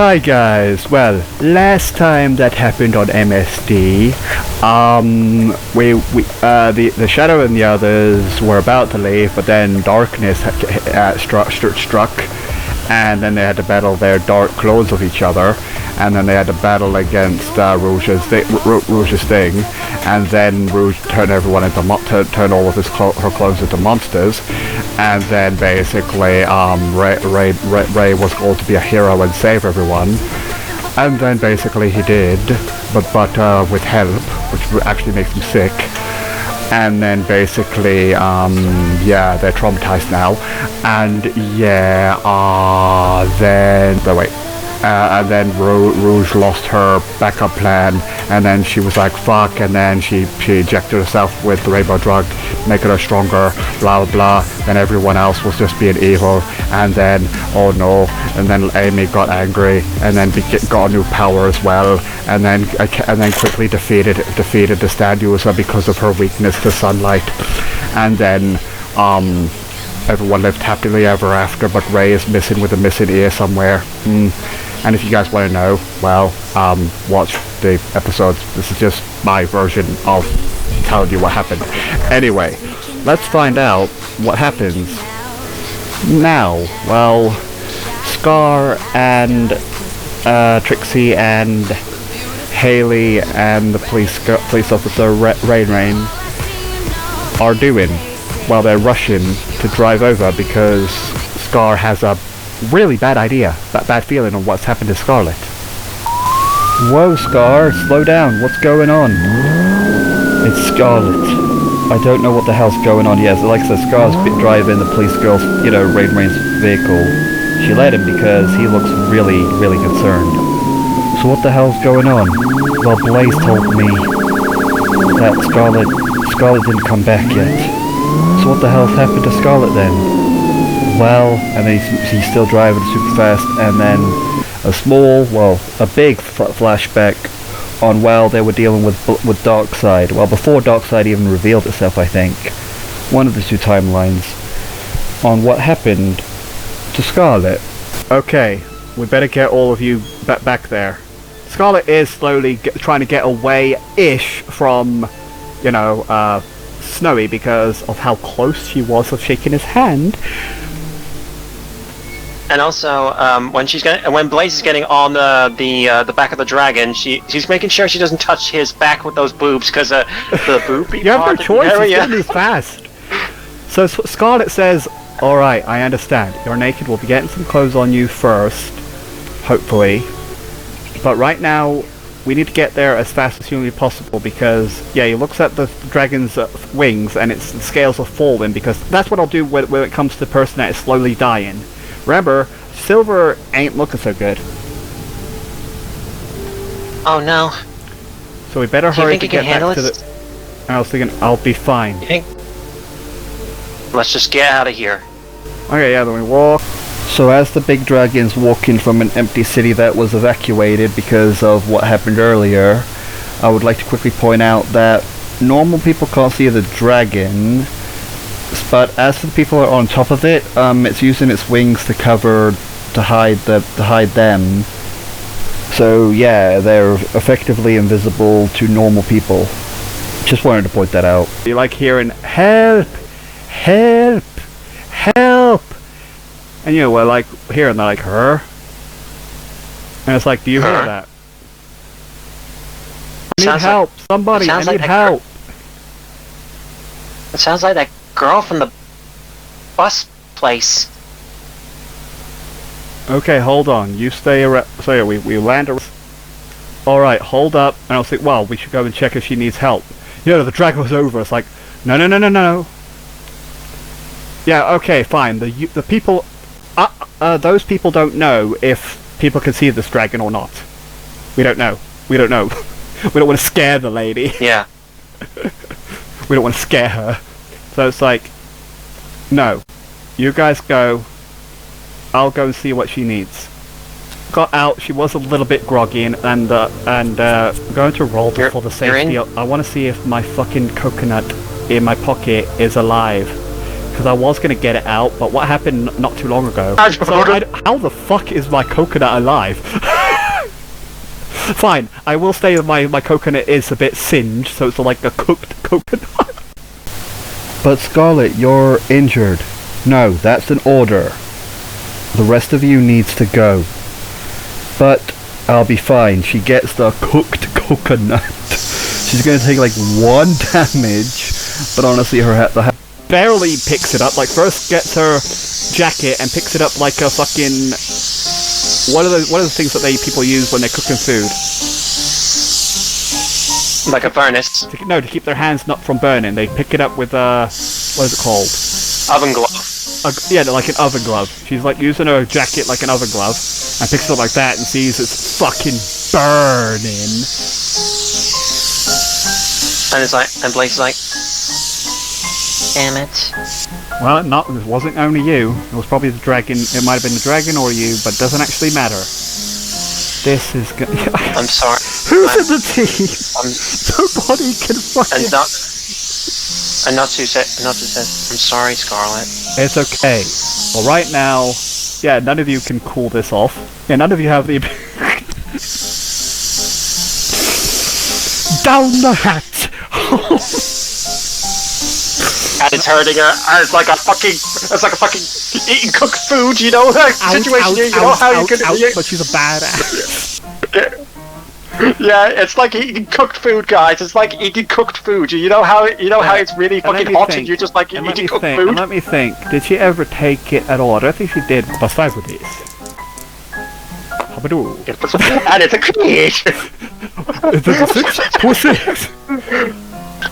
Hi guys, well, last time that happened on MSD, the Shadow and the others were about to leave, but then darkness struck, and then they had to battle their dark clones of each other, and then they had to battle against Rouge's thing, and then Rouge turned everyone into turned all of her clones into monsters, and then basically Ray was going to be a hero and save everyone, and then basically he did, but with help, which actually makes him sick. And then basically, yeah, they're traumatized now, and yeah, and then Rouge lost her backup plan, and then she was like, fuck, and then she injected herself with the rainbow drug, making her stronger, blah blah blah, then everyone else was just being evil, and then, oh no, and then Amy got angry, and then got a new power as well, and then quickly defeated the stand user because of her weakness to sunlight, and then, everyone lived happily ever after, but Ray is missing with a missing ear somewhere. And if you guys want to know, well, watch the episodes. This is just my version of telling you what happened. Anyway, let's find out what happens now. Well, Scar and Trixie and Haley and the police officer Rain are doing. Well, they're rushing to drive over because Scar has a really bad feeling on what's happened to Scarlet. Whoa, Scar, slow down. What's going on? It's Scarlet. I don't know what the hell's going on. Yes, like I said, Scar's been driving the police girl's, Rain's vehicle. She let him because he looks really, really concerned. So what the hell's going on? Well, Blaze told me that Scarlet didn't come back yet. So what the hell's happened to Scarlet then? Well, and then he's still driving super fast, and then a big flashback on while they were dealing with Darkseid. Well, before Darkseid even revealed itself, I think. One of the two timelines on what happened to Scarlet. Okay, we better get all of you back there. Scarlet is slowly trying to get away-ish from, Snowy because of how close she was of shaking his hand. And also, when Blaze is getting on the back of the dragon, she's making sure she doesn't touch his back with those boobs, because the boopy you have no choice. He's gonna be fast. So Scarlet says, "All right, I understand. You're naked. We'll be getting some clothes on you first, hopefully. But right now, we need to get there as fast as humanly possible because, yeah, he looks at the dragon's wings and the scales are falling because that's what I'll do when it comes to the person that is slowly dying. Remember, Silver ain't looking so good. Oh no. So we better hurry to get back to the... I was thinking, I'll be fine. Let's just get out of here. Okay, yeah, then we walk. So as the big dragon's walking from an empty city that was evacuated because of what happened earlier, I would like to quickly point out that normal people can't see the dragon, but as for the people that are on top of it, it's using its wings to hide them. So yeah, they're effectively invisible to normal people. Just wanted to point that out. You like hearing help, help, help, and we're like hearing that, like her, and it's like, do you hear that? I need help, somebody! I need help. It sounds like that girl from the bus place. Okay, hold on. You stay around. So yeah, we land around. Alright, hold up. And I'll think, well, we should go and check if she needs help. The dragon was over. It's like, no. Yeah, okay, fine. The people... those people don't know if people can see this dragon or not. We don't know. We don't want to scare the lady. Yeah. We don't want to scare her. So it's like, no, you guys go, I'll go and see what she needs. Got out, she was a little bit groggy, and I'm going to roll for the safety. I want to see if my fucking coconut in my pocket is alive. because I was gonna get it out, but what happened not too long ago? How the fuck is my coconut alive? Fine, I will say that my coconut is a bit singed, so it's like a cooked coconut. But Scarlet, you're injured. No, that's an order. The rest of you needs to go. But I'll be fine. She gets the cooked coconut. She's gonna take like 1 damage, but honestly, the barely picks it up. Like first gets her jacket and picks it up like a fucking what are the things that people use when they're cooking food? Like a furnace. To keep their hands not from burning. They pick it up with what is it called? Oven glove. Yeah, like an oven glove. She's like using her jacket like an oven glove, and picks it up like that and sees it's fucking burning. And it's like, and Blaze is like, damn it. Well, it wasn't only you. It was probably the dragon. It might have been the dragon or you, but it doesn't actually matter. This is good. I'm sorry. Who's in the team? Nobody can fucking. And not to say, I'm sorry, Scarlet. It's okay. Well, right now, yeah, none of you can cool this off. Yeah, none of you have the. Down the hatch. And it's hurting her. And it's like a fucking eating cooked food. You know, like situation. You know how you can. But she's a badass. Yeah, it's like eating cooked food, guys. It's like eating cooked food. You know how it's really fucking hot, and you're just like eating cooked food. And let me think. Did she ever take it at all? I don't think she did. Besides with this. Habadoo. And it's a creation. Is it a 6?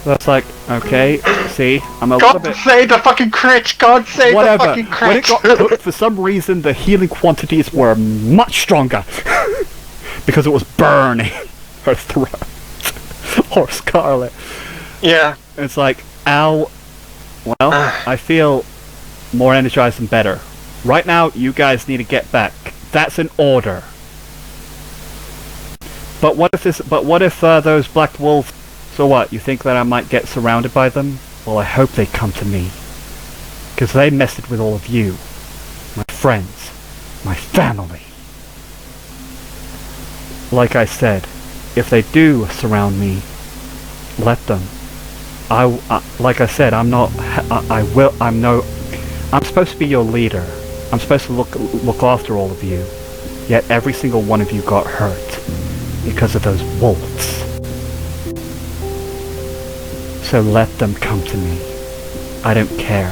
That's like, okay, see, I'm a God little bit... save the fucking crit! God save the fucking crit! When it got cooked, for some reason, the healing quantities were much stronger. Because it was burning her throat. Or Scarlet. Yeah. It's like, ow. Well, I feel more energized and better. Right now, you guys need to get back. That's an order. But what if those black wolves... So what, you think that I might get surrounded by them? Well, I hope they come to me. Because they messed with all of you. My friends. My family. Like I said, if they do surround me, let them. Like I said, I'm supposed to be your leader. I'm supposed to look after all of you. Yet every single one of you got hurt because of those wolves. So let them come to me. I don't care.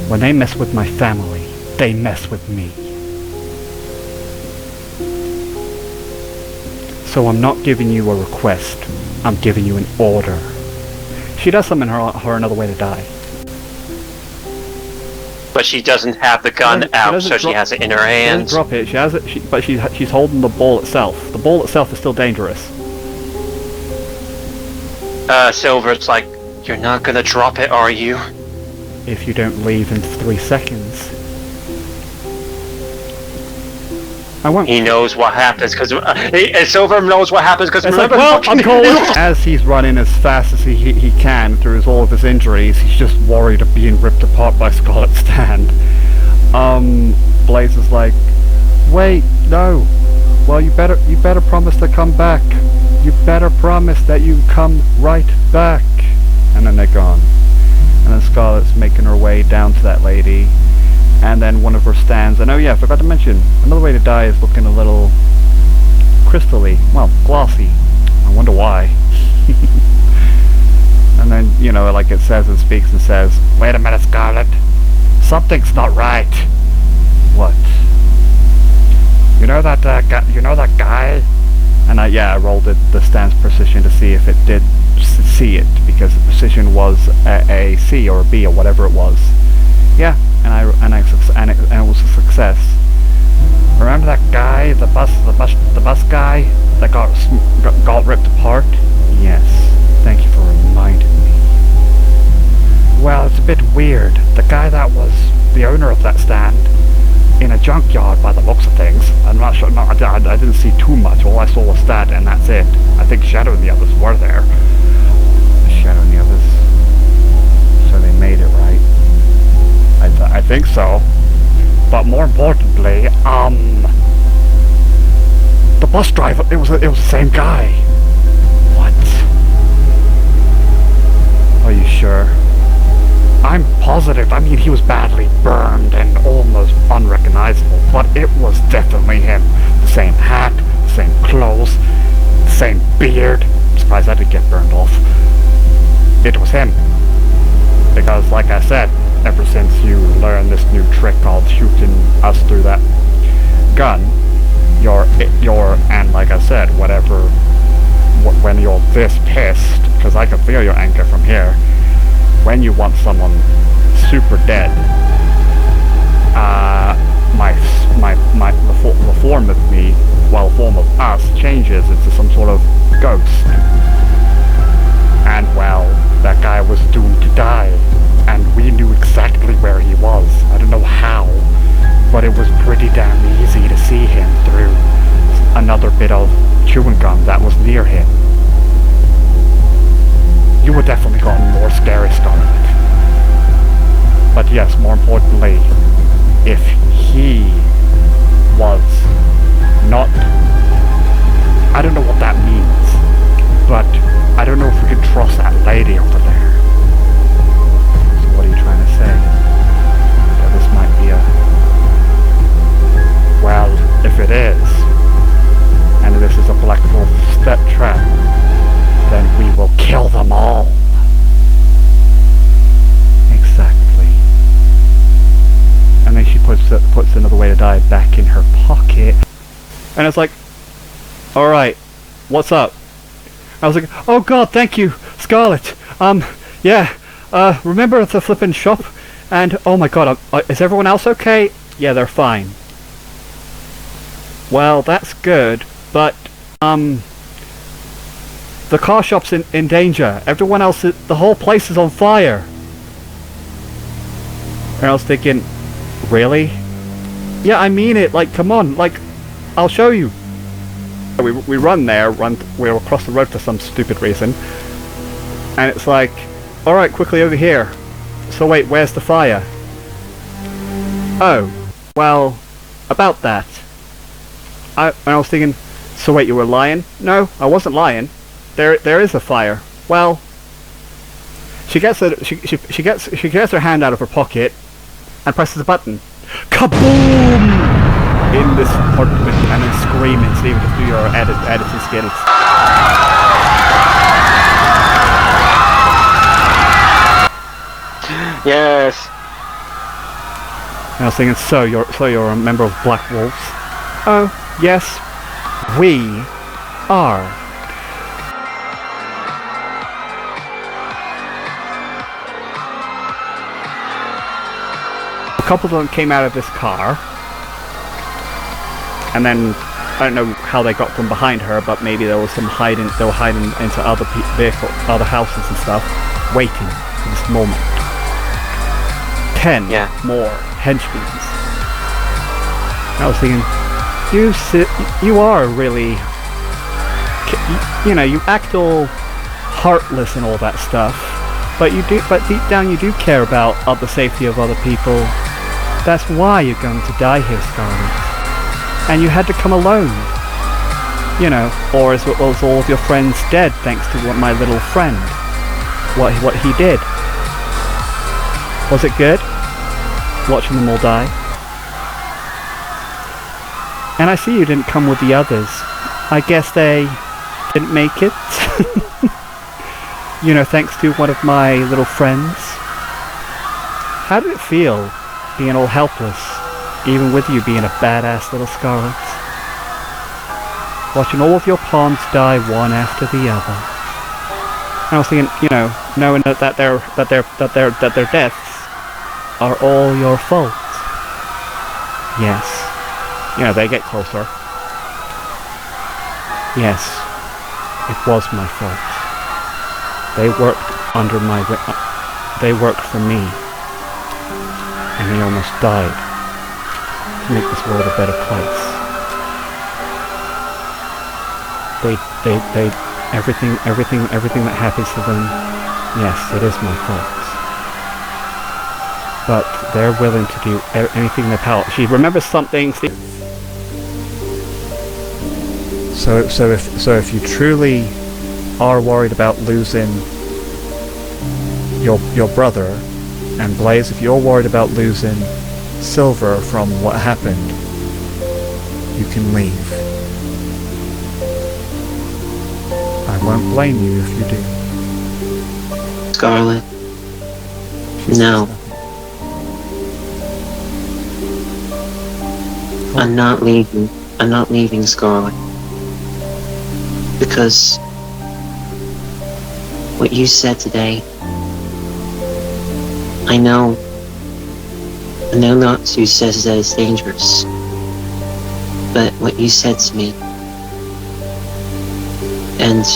When they mess with my family, they mess with me. So I'm not giving you a request. I'm giving you an order. She does summon her another way to die. But she doesn't have the gun out, so she has it in her hands. She doesn't drop it. She has it. But she's holding the ball itself. The ball itself is still dangerous. Silver's like, you're not gonna drop it, are you? If you don't leave in 3 seconds. I won't. He knows what happens, because Silver knows what happens, because remember... Like, well, I'm cold. As he's running as fast as he can through all of his injuries, he's just worried of being ripped apart by Scarlet's stand. Blaze is like, wait, no. Well, you better promise to come back. You better promise that you come right back. And then they're gone. And then Scarlet's making her way down to that lady. And then one of her stands, and oh yeah, I forgot to mention, another way to die is looking a little crystally, well, glossy. I wonder why. And then, you know, like it says and speaks and says, wait a minute, Scarlet. Something's not right. What? You know that guy? And I rolled the stand's precision to see if it did see it, because the precision was a C or a B or whatever it was. Yeah, and it was a success. Remember that guy, the bus guy that got ripped apart? Yes. Thank you for reminding me. Well, it's a bit weird. The guy that was the owner of that stand in a junkyard, by the looks of things. I'm not sure. No, I didn't see too much. All I saw was that, and that's it. I think Shadow and the others were there. Shadow and the others. So they made it, right? bus driver. It was the same guy. What? Are you sure? I'm positive. I mean, he was badly burned and almost unrecognizable, but it was definitely him. The same hat, the same clothes, the same beard. I'm surprised I didn't get burned off. It was him. Because, like I said, ever since you learned this new trick called shooting us through that gun, and like I said, when you're this pissed, because I can feel your anger from here, when you want someone super dead, the form of me, well, the form of us, changes into some sort of ghost. And well, that guy was doomed to die, and we knew exactly where he was. I don't know how, but it was pretty damn easy to see him through another bit of chewing gum that was near him. You would definitely gotten more scary, Scarlet. But yes, more importantly, if he was not... I don't know what that means, but I don't know if we can trust that lady over there. So what are you trying to say? That this might be a... Well, if it is, and this is a black wolf step trap, then we will kill them all. Exactly. And then she puts another way to die back in her pocket. And it's like, alright, what's up? I was like, oh god, thank you, Scarlet. Yeah, remember the flippin' shop? And, oh my god, is everyone else okay? Yeah, they're fine. Well, that's good, but, the car shop's in danger. Everyone else, the whole place is on fire. And I was thinking, really? Yeah, I mean it, like, come on, like, I'll show you. We run there, we're across the road for some stupid reason. And it's like, alright, quickly over here. So wait, where's the fire? Oh, well, about that. And I was thinking, so wait, you were lying? No, I wasn't lying. There is a fire. Well, she gets her hand out of her pocket and presses a button. Kaboom! In this apartment, and then screaming, so even through your editing skills. Yes. And I was thinking, so you're a member of Black Wolves? Oh, yes, we are. A couple of them came out of this car, and then I don't know how they got from behind her, but maybe there was some hiding. They were hiding into other vehicles, other houses and stuff, waiting for this moment. 10 more henchmen. I was thinking, you are really, you know, you act all heartless and all that stuff, but deep down you do care about the safety of other people. That's why you're going to die here, Scarlet. And you had to come alone. You know, or as all of your friends dead thanks to my little friend. What he did. Was it good? Watching them all die? And I see you didn't come with the others. I guess they didn't make it. You know, thanks to one of my little friends. How did it feel, being all helpless, even with you being a badass little Scarlet? Watching all of your pawns die one after the other. And I was thinking, you know, knowing that their deaths are all your fault. Yes. You know, they get closer. Yes. It was my fault. They worked under my... they worked for me. And they almost died to make this world a better place. Everything that happens to them, yes, it is my fault. But they're willing to do anything in their power. She remembers something. So if you truly are worried about losing your brother, and Blaze, if you're worried about losing Silver from what happened, you can leave. I won't blame you if you do. Scarlet, She no. says nothing. I'm not leaving. I'm not leaving, Scarlet. Because what you said today, I know Natsu says that it's dangerous. But what you said to me, and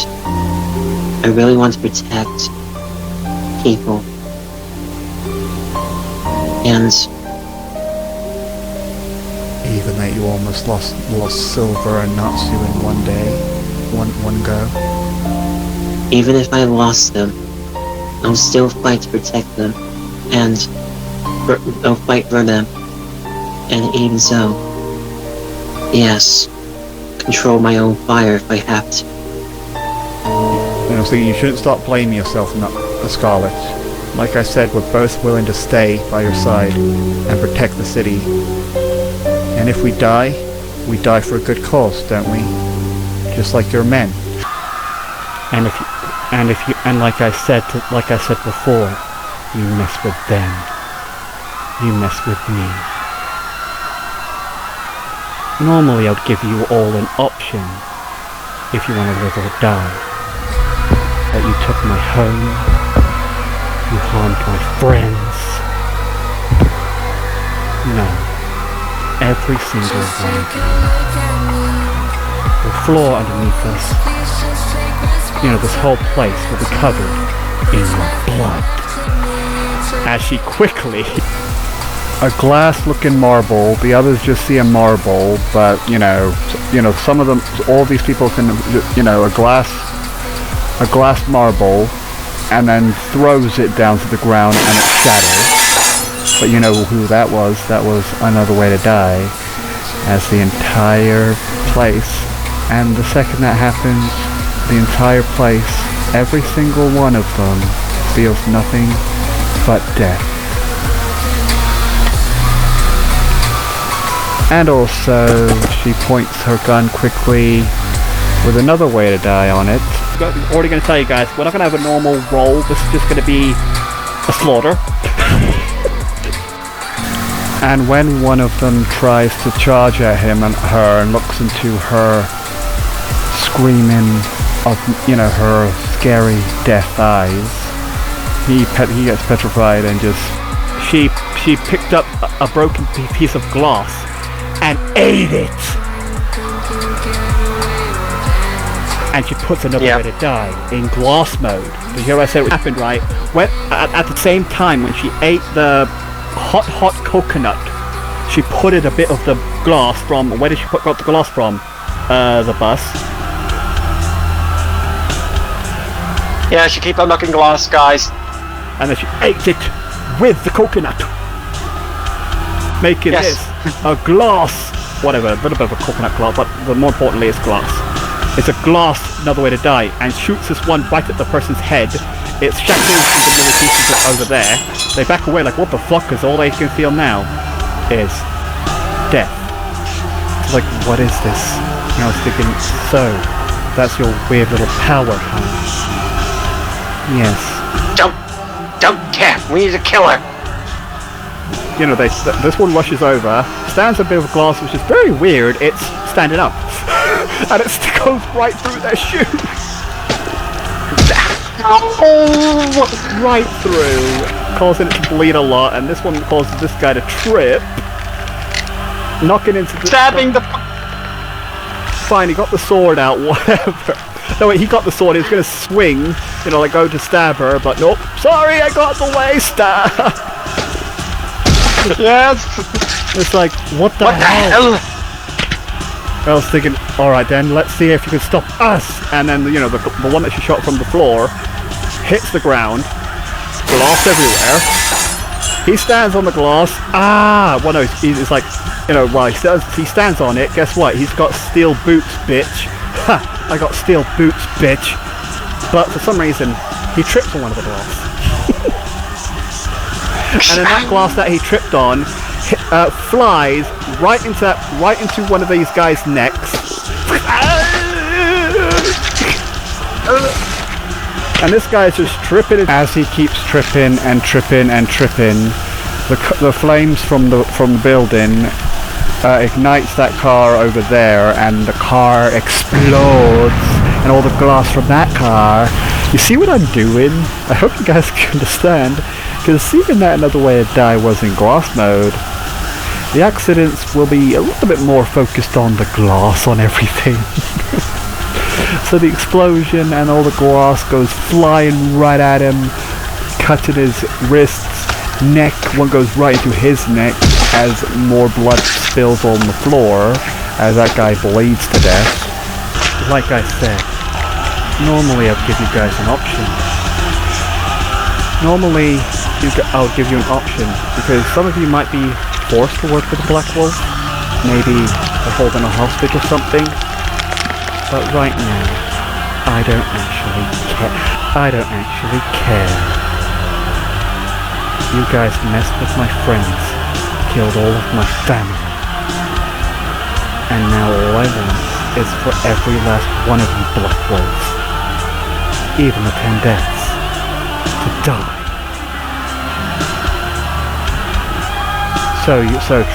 I really want to protect people. And Even that you almost lost Silver and Natsu in one day, one go. even if I lost them, I'll still fight to protect them. And I'll fight for them. And even so, yes, control my own fire if I have to. And I'm thinking you shouldn't start blaming yourself, not the Scarlet. Like I said, we're both willing to stay by your side and protect the city. And if we die for a good cause, don't we? Just like your men. And like I said before, you mess with them, you mess with me. Normally I'd give you all an option if you want to live or die. But you took my home, you harmed my friends. No, every single one of you. The floor underneath us, this whole place will be covered in your blood. As she quickly... A glass-looking marble. The others just see a marble, but some of them, all these people can, a glass marble, and then throws it down to the ground and it shatters. But you know who that was? That was Another Way to Die. As the entire place, and the second that happens, the entire place, every single one of them feels nothing but death. And also, she points her gun quickly with Another Way to Die on it. I'm already going to tell you guys, we're not going to have a normal roll, this is just going to be a slaughter. And when one of them tries to charge at him and her and looks into her screaming of, her scary death eyes, he gets petrified and just... She picked up a broken piece of glass and ate it! And she puts Another Way to Die in glass mode. Did you hear what I said? What happened, right? At the same time, when she ate the hot coconut, she put in a bit of the glass from... Where did she got the glass from? The bus. Yeah, she keep on knocking glass, guys. And then she ate it with the coconut. Making this a glass... Whatever, a little bit of a coconut glass, but more importantly it's glass. It's a glass Another Way to Die, and shoots this one right at the person's head. It shatters into little pieces over there. They back away like, what the fuck, because all they can feel now is death. It's like, what is this? And I was thinking, so, that's your weird little power, huh? Yes. Don't care. We need to kill her. This one rushes over, stands a bit of glass, which is very weird. It's standing up. And it goes right through their shoe. Right through, causing it to bleed a lot, and this one causes this guy to trip, knocking into the... Stabbing the... Fine, he got the sword out, whatever. No wait, he got the sword, he was gonna swing, go to stab her, but nope. Sorry, I got the way, stab! Yes! It's like, what the hell? I was thinking, alright then, let's see if you can stop us! And then, the one that she shot from the floor hits the ground, glass everywhere. He stands on the glass. Well no, he's like, he stands on it. Guess what? He's got steel boots, bitch. Ha! I got steel boots, bitch. But for some reason, he tripped on one of the glass. And then that glass that he tripped on flies right into one of these guys' necks. And this guy's just tripping. As he keeps tripping and tripping and tripping, the flames from the building ignites that car over there, and the car explodes, and all the glass from that car. You see what I'm doing? I hope you guys can understand, because even that Another Way to Die was in glass mode. The accidents will be a little bit more focused on the glass on everything. So the explosion and all the glass goes flying right at him, cutting his wrists, neck. One goes right into his neck as more blood spills on the floor as that guy bleeds to death. Like I said, normally I'll give you guys an option. Normally I'll give you an option because some of you might be forced to work with the Black Wolf. Maybe they're holding a hostage or something. But right now, I don't actually care. I don't actually care. You guys messed with my friends, killed all of my family. And now all I want is for every last one of you Black Wolves, even the 10 deaths, to die. So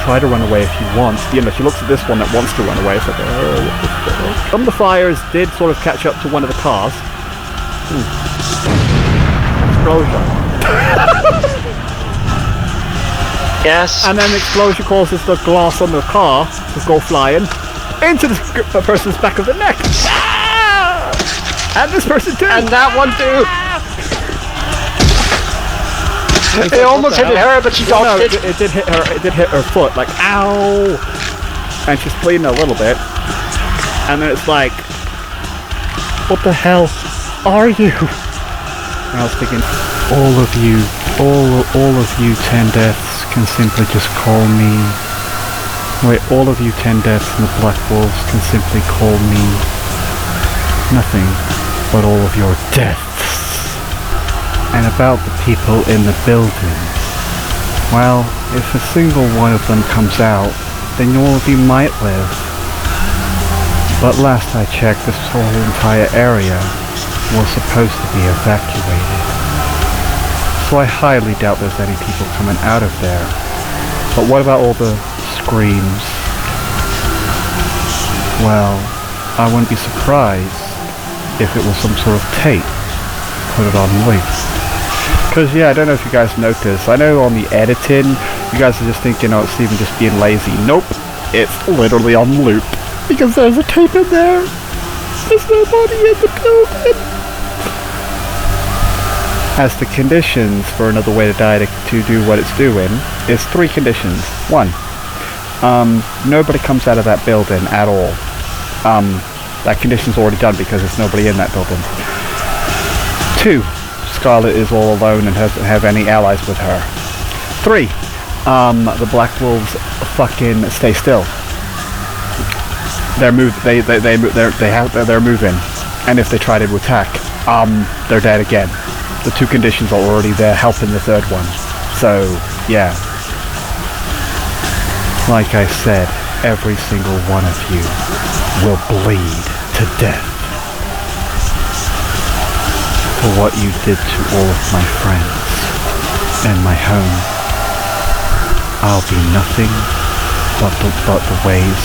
try to run away if you want. You know, she looks at this one that wants to run away. It's like, oh, what the fuck? Some of the fires did sort of catch up to one of the cars. Explosion. Yes. And then the explosion causes the glass on the car to go flying into the person's back of the neck. Ah! And this person too. And that one too. It almost hit her, but she dodged it. It did hit her. It did hit her foot. Like, ow! And she's bleeding a little bit. And then it's like, what the hell are you? And I was thinking, all of you 10 deaths can simply just call me. Wait, all of you 10 deaths in the Black Wolves can simply call me nothing but all of your deaths. And about the people in the building, well, if a single one of them comes out, then all of you might live. But last I checked, this whole entire area was supposed to be evacuated. So I highly doubt there's any people coming out of there. But what about all the screams? Well, I wouldn't be surprised if it was some sort of tape. Put it on loop. Because, yeah, I don't know if you guys noticed. I know on the editing, you guys are just thinking, oh, it's Steven just being lazy. Nope. It's literally on loop. Because there's a tape in there. There's nobody in the building. As the conditions for Another Way to Die to do what it's doing, is 3 conditions. 1. Nobody comes out of that building at all. That condition's already done because there's nobody in that building. 2. Scarlet is all alone and doesn't have any allies with her. 3. The Black Wolves fucking stay still. They're moving, and if they try to attack, they're dead again. The 2 conditions are already there, helping the 3rd one. So yeah, like I said, every single one of you will bleed to death. For what you did to all of my friends and my home. I'll be nothing but the ways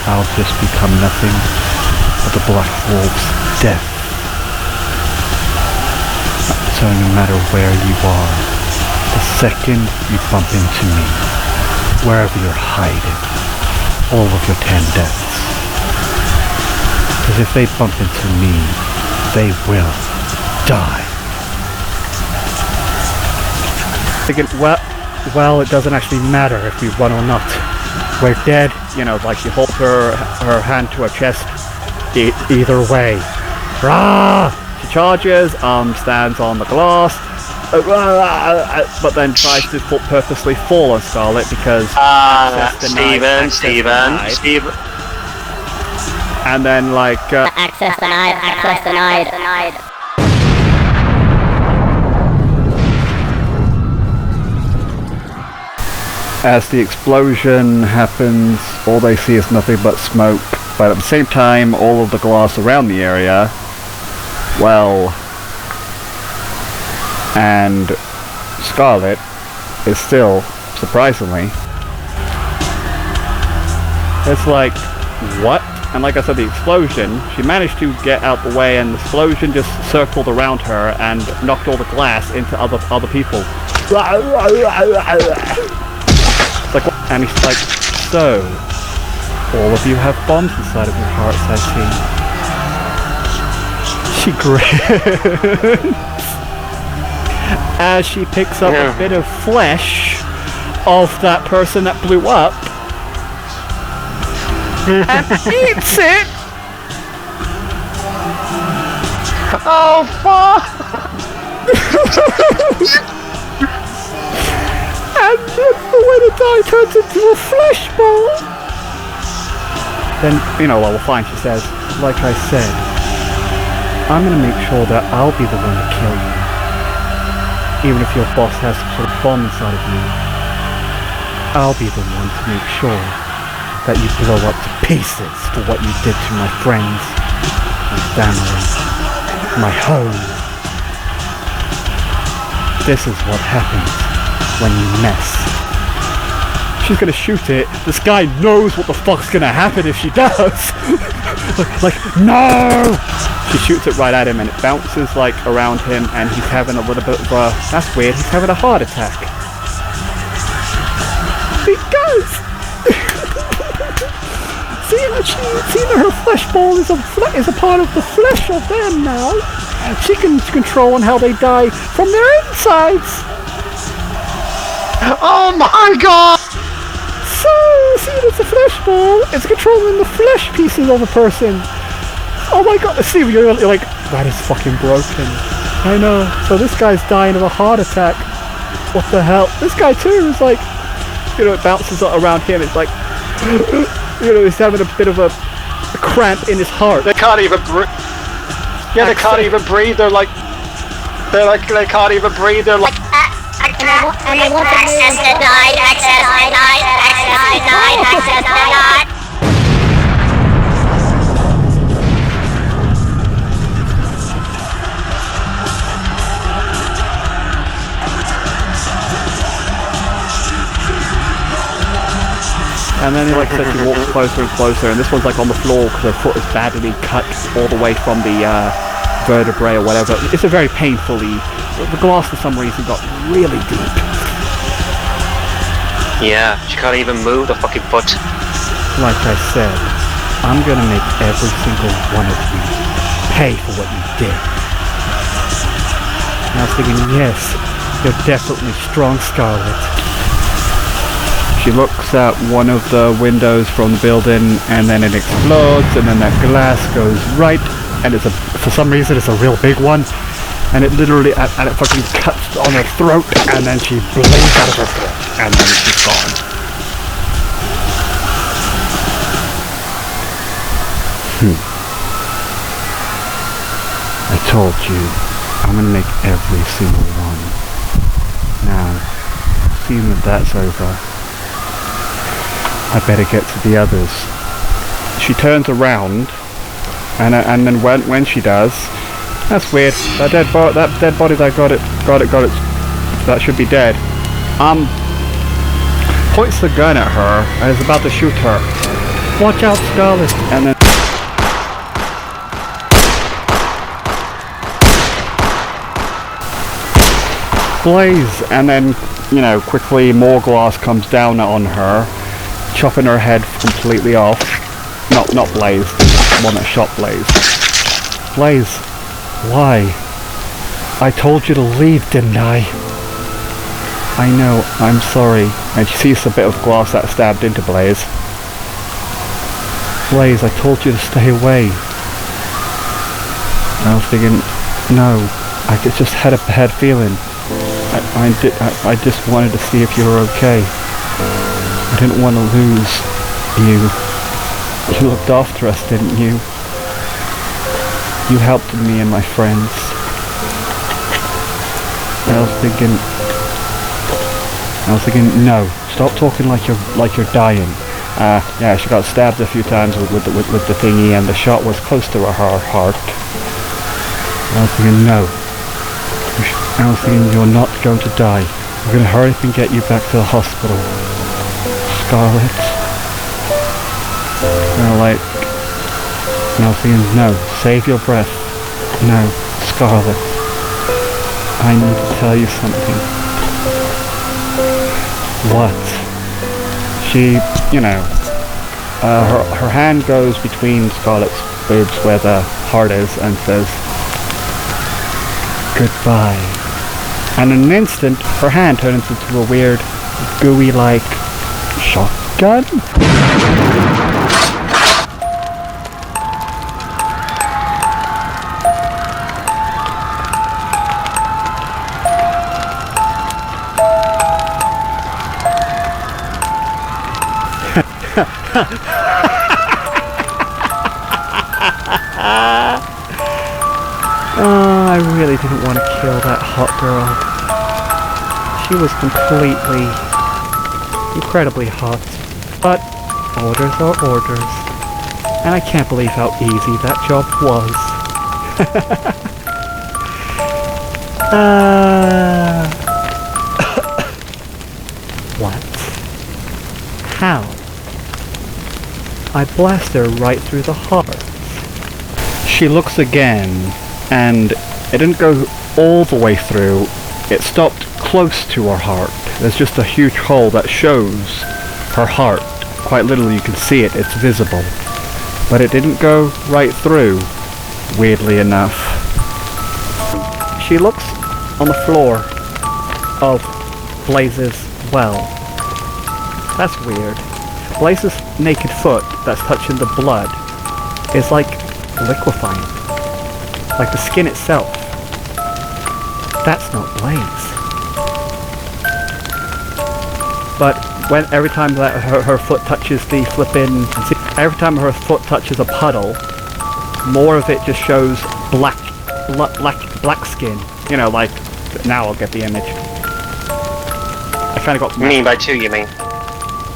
I'll just become nothing but the Black Wolf's death. So no matter where you are, the second you bump into me, wherever you're hiding, all of your 10 deaths. Because if they bump into me, they will die. Thinking, well, it doesn't actually matter if we run or not. We're dead. You know, like you hold her hand to her chest. Either way. Rah! She charges, stands on the glass, but then tries to purposely fall on Scarlet because Steven. and then like Access denied. Access denied. as the explosion happens, all they see is nothing but smoke. But at the same time, all of the glass around the area, well, and Scarlet is still, surprisingly, it's like, what? And like I said, the explosion, she managed to get out the way, and the explosion just circled around her and knocked all the glass into other people. It's like, and he's like, so, all of you have bombs inside of your hearts, I see. She grins as she picks up a bit of flesh of that person that blew up and eats it. Oh fuck! And when it dies, turns into a flesh ball. Then, you know, well, fine, she says, like I said, I'm gonna make sure that I'll be the one to kill you. Even if your boss has to put a bomb inside of you, I'll be the one to make sure that you blow up to pieces for what you did to my friends, my family, my home. This is what happens when you mess. She's gonna shoot it. This guy knows what the fuck's gonna happen if she does. like, no! She shoots it right at him and it bounces like around him and he's having a little bit of a... That's weird, he's having a heart attack. Because... seeing that her flesh ball is a part of the flesh of them now, she can control how they die from their insides. Oh my god! So, seeing it's a flesh ball, it's controlling the flesh pieces of a person. Oh my god, see, you're like, that is fucking broken. I know. So this guy's dying of a heart attack. What the hell? This guy too is like, you know, it bounces around him, it's like, you know, he's having a bit of a cramp in his heart. They can't even breathe. Yeah, they can't even breathe. They can't even breathe. They're like. Access denied. And then, like I said, she walks closer and closer, and this one's like on the floor because her foot is badly cut all the way from the vertebrae or whatever. It's a very painfully... The glass for some reason got really deep. Yeah, she can't even move the fucking foot. Like I said, I'm gonna make every single one of you pay for what you did. And I was thinking, yes, you're definitely strong, Scarlet. She looks at one of the windows from the building, and then it explodes, and then that glass goes right, and for some reason it's a real big one, and it literally, and it fucking cuts on her throat, and then she bleeds out of her throat, and then she's gone. I told you, I'm gonna make every single one. Now, seeing that that's over, I better get to the others. She turns around, and then when she does, that's weird. That dead body that got it. That should be dead. Points the gun at her and is about to shoot her. Watch out, Scarlet! And then Blaze, and then you know quickly more glass comes down on her, chopping her head completely off. Not Blaze, the one that shot Blaze. Blaze, why? I told you to leave, didn't I? I know, I'm sorry. And she sees a bit of glass that stabbed into Blaze. Blaze, I told you to stay away. I was thinking, no, I just had a bad feeling. I just wanted to see if you were okay. I didn't want to lose you. You looked after us, didn't you? You helped me and my friends. I was thinking, no, stop talking like you're dying. Yeah, she got stabbed a few times with the thingy, and the shot was close to her heart. I was thinking, no. I was thinking, you're not going to die. We're going to hurry up and get you back to the hospital. Scarlet. And I was thinking, no, save your breath. No, Scarlet. I need to tell you something. What? She, her hand goes between Scarlet's boobs where the heart is and says, goodbye. And in an instant, her hand turns into a weird, gooey-like shotgun? Oh, I really didn't want to kill that hot girl. She was incredibly hot. But orders are orders. And I can't believe how easy that job was. What? How? I blast her right through the heart. She looks again, and it didn't go all the way through. It stopped close to her heart. There's just a huge hole that shows her heart. Quite literally, you can see it. It's visible. But it didn't go right through, weirdly enough. She looks on the floor of Blaze's well. That's weird. Blaze's naked foot that's touching the blood is like liquefying. Like the skin itself. That's not Blaze. But every time that her foot touches the every time her foot touches a puddle, more of it just shows black skin. Like, now I'll get the image. I kinda got... You mean by 2, you mean?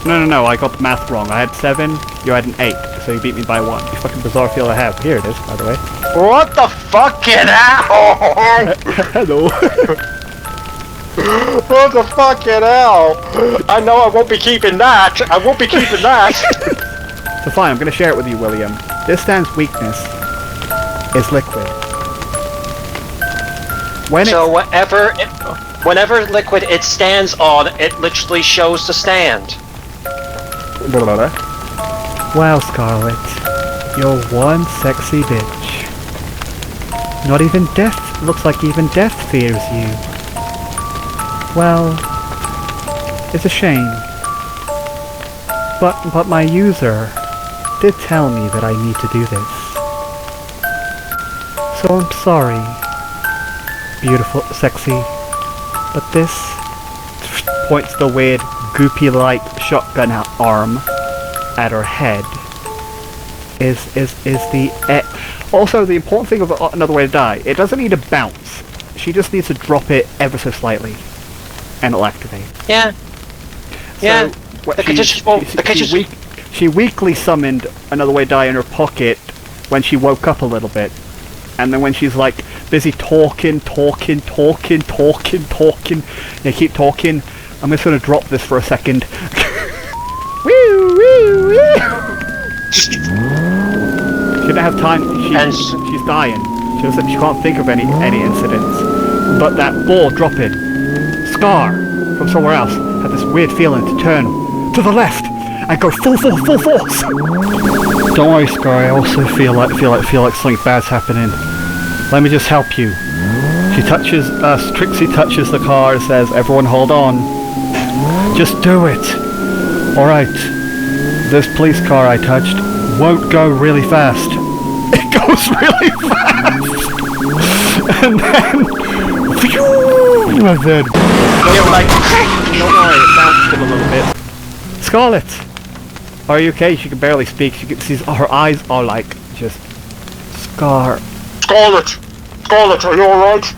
No, I got the math wrong. I had 7, you had an 8, so you beat me by 1. You fucking bizarre field I have. Here it is, by the way. What the fucking hell? Hello. What the fucking hell? I know I won't be keeping that. I won't be keeping that. So fine, I'm gonna share it with you, William. This stand's weakness is liquid. Whenever liquid it stands on, it literally shows the stand. Wow, Scarlet, you're one sexy bitch. Not even death, looks like even death fears you. Well, it's a shame. But my user did tell me that I need to do this. So I'm sorry, beautiful, sexy, but this points the weird, goopy-like shotgun arm at her head. Is the... Also, the important thing of Another Way to Die, it doesn't need to bounce. She just needs to drop it ever so slightly, and it'll activate. Yeah. So, she weakly summoned Another Way to Die in her pocket when she woke up a little bit. And then when she's like busy talking, you keep talking, I'm just gonna drop this for a second. Woo, woo, woo. She didn't have time. She's dying. She can't think of any incidents. But that ball dropping, Scar from somewhere else had this weird feeling to turn to the left and go full force. Don't worry, Scar. I also feel like something bad's happening. Let me just help you. Trixie touches the car and says, "Everyone, hold on. Just do it. All right. This police car I touched won't go really fast. It goes really fast." And then, don't worry, it bounced it a little bit. Scarlet, Are you okay? She can barely speak. She can see her eyes are like just Scar. Scarlet! Scarlet, are you alright?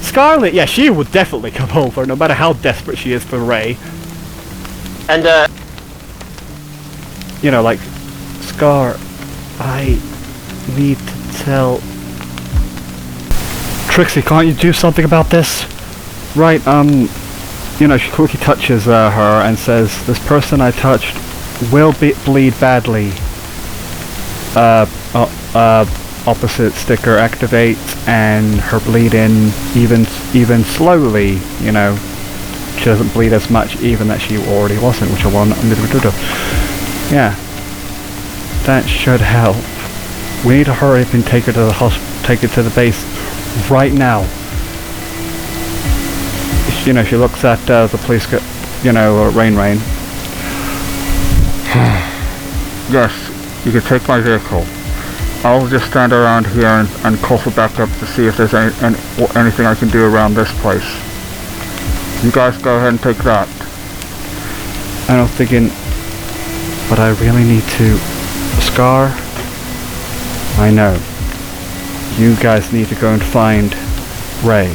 Scarlet, yeah, she would definitely come over, no matter how desperate she is for Ray. And, You know, like, Scar, I need to tell... Trixie, can't you do something about this? Right, you know, she quickly touches her and says, this person I touched will bleed badly. Opposite sticker activates and her bleeding even slowly, you know. She doesn't bleed as much even that she already wasn't, which I want. Yeah. That should help. We need to hurry up and take her to the take her to the base right now. You know, she looks at the police, you know, Rain. Yes, you can take my vehicle. I'll just stand around here and call for backup to see if there's anything I can do around this place. You guys go ahead and take that. And I'm thinking, but I really need to... Scar? I know. You guys need to go and find Ray.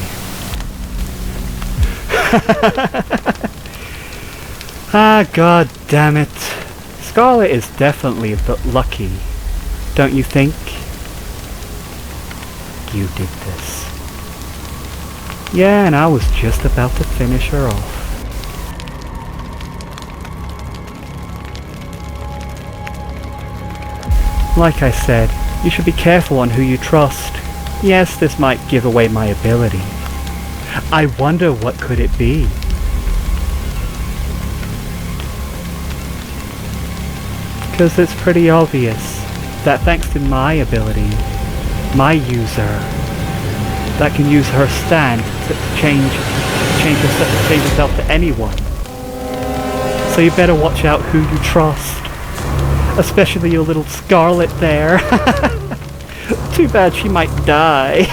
Ah, god damn it. Scarlet is definitely lucky. Don't you think? You did this. Yeah, and I was just about to finish her off. Like I said, you should be careful on who you trust. Yes, this might give away my ability. I wonder what could it be? Because it's pretty obvious that thanks to my ability, my user, that can use her stand to change herself to anyone. So you better watch out who you trust. Especially your little Scarlet there. Too bad she might die.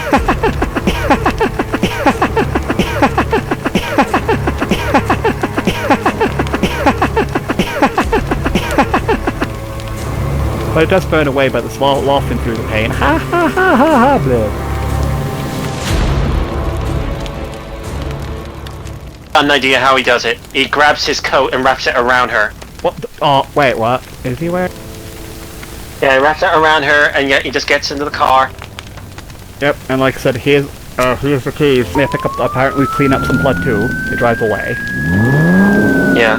But it does burn away by the laughing through the pain. Ha ha ha ha ha, blood. An idea how he does it. He grabs his coat and wraps it around her. What? Oh, wait, what? Is he wearing? Yeah, he wraps it around her, and yet he just gets into the car. Yep, and like I said, here's the keys. They pick up, apparently clean up some blood too. They drive away. Yeah.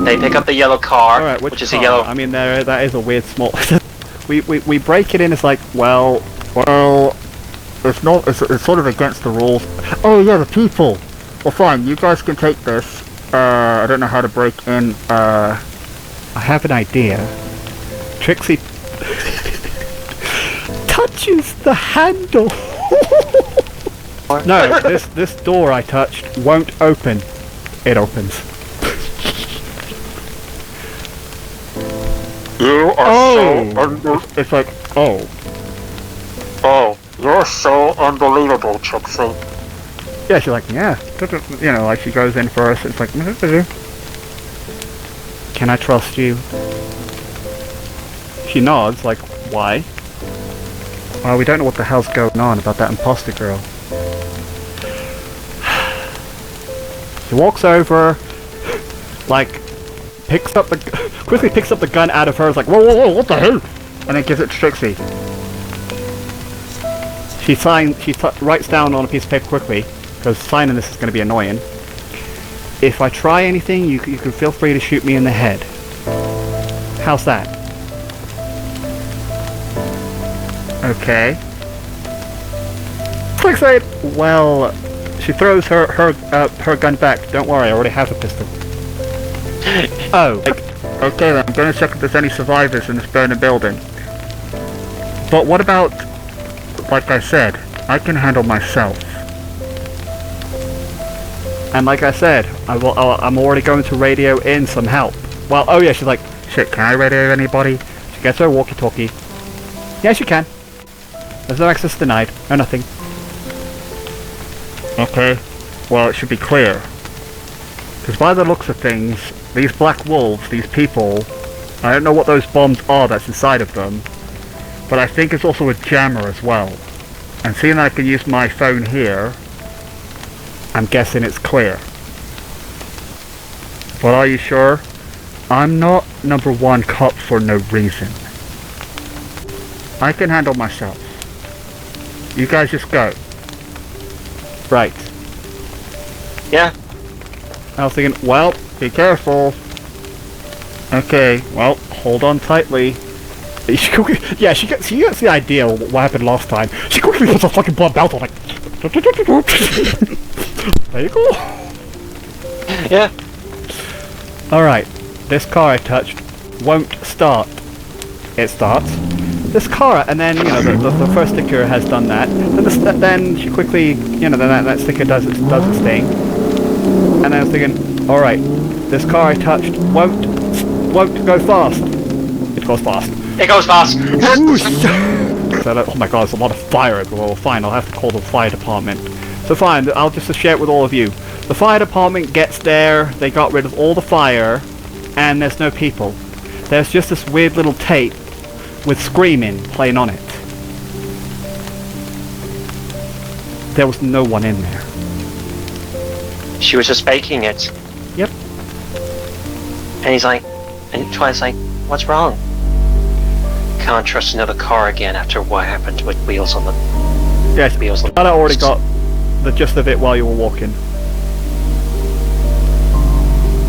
They pick up the yellow car, Alright, which is car? a yellow... I mean, that is a weird small... we break it in, it's like, Well, it's not. It's sort of against the rules. Oh yeah, the people. Well, fine. You guys can take this. I don't know how to break in. I have an idea. Trixie touches the handle. No, this door I touched won't open. It opens. You are so... It's like, oh. Oh, you're so unbelievable, Trixie. Yeah, she's like, yeah. You know, like she goes in first. It's like, Can I trust you? She nods, like, why? Well, we don't know what the hell's going on about that imposter girl. She walks over, like, quickly picks up the gun out of her, is like, whoa, whoa, whoa, what the hell? And then gives it to Trixie. She writes down on a piece of paper quickly, because signing this is going to be annoying. If I try anything, you can feel free to shoot me in the head. How's that? okay. Quick side! Well, she throws her gun back. Don't worry, I already have a pistol. Oh. Okay then, I'm going to check if there's any survivors in this burning building. But what about, like I said, I can handle myself. And like I said, I'm already going to radio in some help. Well, oh yeah, she's like, Shit, can I radio anybody? she gets her walkie-talkie. Yes, you can. There's no access denied. No nothing. Okay. Well, it should be clear. Because by the looks of things, these black wolves, these people, I don't know what those bombs are that's inside of them, but I think it's also a jammer as well. And seeing that I can use my phone here, I'm guessing it's clear. But are you sure? I'm not number one cop for no reason. I can handle myself. You guys just go. Right. Yeah. I was thinking, well, be careful. Okay, well, hold on tightly. She quickly, yeah, she gets the idea of what happened last time. She quickly puts a fucking blood belt on, like... There you go. Yeah. Alright, this car I touched won't start. It starts. This car, and then, you know, the first sticker has done that. Then she quickly, you know, then that sticker does its thing. And then I was thinking, alright, this car I touched won't go fast. It goes fast. It goes fast. So oh my god, there's a lot of fire everywhere. Well, fine, I'll have to call the fire department. So fine, I'll just share it with all of you. The fire department gets there, they got rid of all the fire, and there's no people. There's just this weird little tape with screaming playing on it. There was no one in there. She was just faking it. Yep. And he's like, and Twilight's like, what's wrong? Can't trust another car again after what happened with wheels on the... Yes, wheels on I already got the gist of it while you were walking.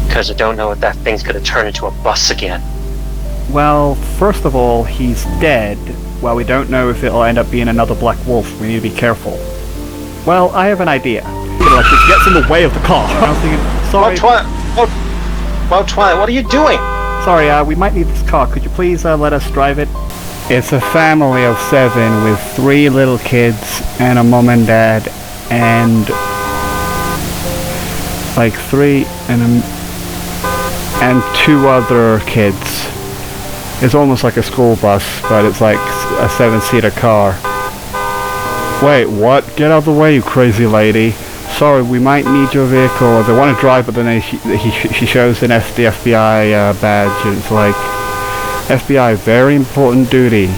Because I don't know if that thing's gonna turn into a bus again. Well, first of all, he's dead. Well, we don't know if it'll end up being another black wolf. We need to be careful. Well, I have an idea. Like, it gets in the way of the car. I was thinking, sorry... Well, Twilight, what are you doing? Sorry, we might need this car. Could you please let us drive it? It's a family of 7 with 3 little kids and a mom and dad and like 3 and 2 other kids. It's almost like a school bus, but it's like a 7-seater car. Wait, what? Get out of the way, you crazy lady. Sorry, we might need your vehicle. They want to drive, but then she shows the FBI badge, and it's like, FBI, very important duty.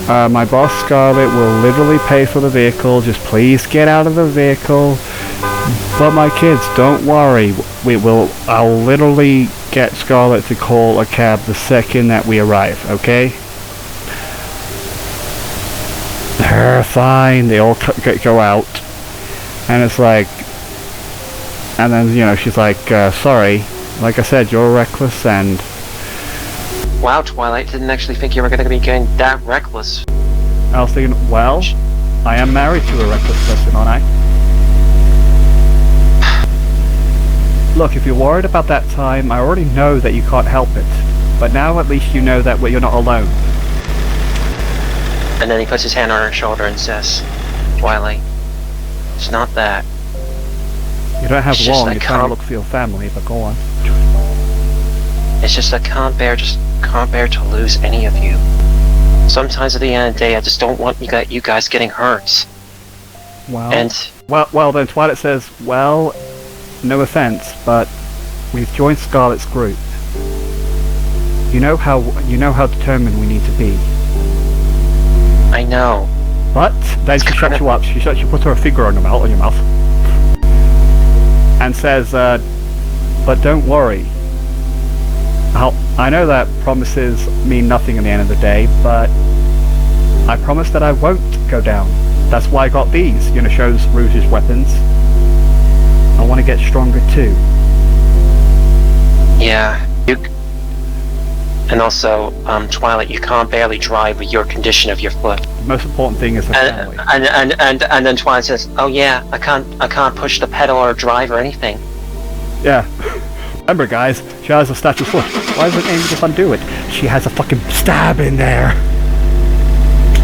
My boss Scarlet will literally pay for the vehicle. Just please get out of the vehicle. But my kids, don't worry. I'll literally get Scarlet to call a cab the second that we arrive. Okay? Fine. They all go out. And it's like, and then, you know, she's like, sorry, like I said, you're reckless and... Wow, Twilight, didn't actually think you were going to be getting that reckless. I was thinking, well, I am married to a reckless person, aren't I? Look, if you're worried about that time, I already know that you can't help it. But now at least you know that you're not alone. And then he puts his hand on her shoulder and says, Twilight, it's not that. You don't have It's long, just you're trying to look for your family, but go on. It's just I can't bear to lose any of you. Sometimes at the end of the day, I just don't want you guys getting hurt. Well, And well then Twilight says, well, no offense, but we've joined Scarlet's group. You know how determined we need to be. I know. But then she shuts you up. She puts her finger on your mouth, and says, "But don't worry. I know that promises mean nothing in the end of the day, but I promise that I won't go down. That's why I got these." You know, shows Rouge's weapons. I want to get stronger too. Yeah. And also, Twilight, you can't barely drive with your condition of your foot. The most important thing is the family. And then Twilight says, "Oh yeah, I can't push the pedal or drive or anything." Yeah. Remember, guys, she has a statue foot. Why doesn't Amy just undo it? She has a fucking stab in there.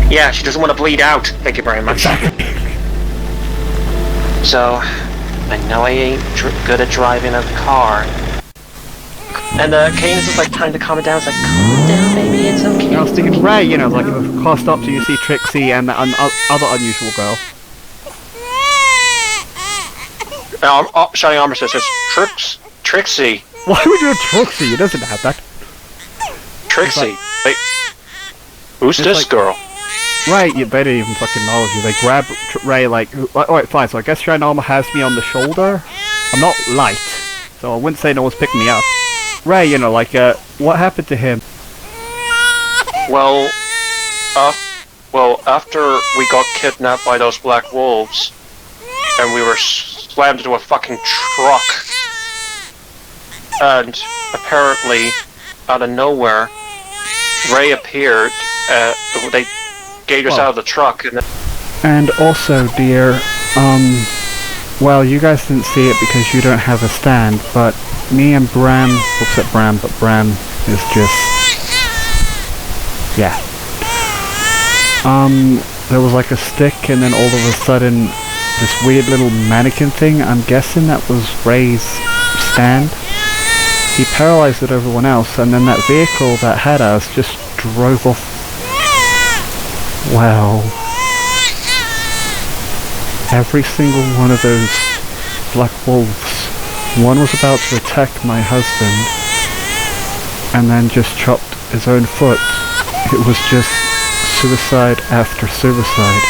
Yeah, she doesn't want to bleed out. Thank you very much. Exactly. So, I know I ain't good at driving a car. And Cadence is like trying to calm it down. It's like, calm down, baby, it's okay. I was thinking, Ray, you know, like the car stops, you see Trixie and the other unusual girl. Shouting Armor says, Trixie. Why would you Trixie? He doesn't have that. Trixie. Wait. Who's It's this like- girl? Right, they didn't even fucking know you. They grab Ray like, alright, fine, so I guess Shinama has me on the shoulder. I'm not light, so I wouldn't say no one's picking me up. Ray, you know, like, what happened to him? Well, after we got kidnapped by those black wolves, and we were slammed into a fucking truck, and apparently, out of nowhere, Ray appeared. They gave us out of the truck, And also, dear, well, you guys didn't see it because you don't have a stand, but me and Bram, except Bram, but Bram is just, yeah. There was like a stick, and then all of a sudden, this weird little mannequin thing, I'm guessing that was Ray's stand. He paralyzed it everyone else, and then that vehicle that had us just drove off. Well, every single one of those black wolves, one was about to attack my husband, and then just chopped his own foot. It was just suicide after suicide.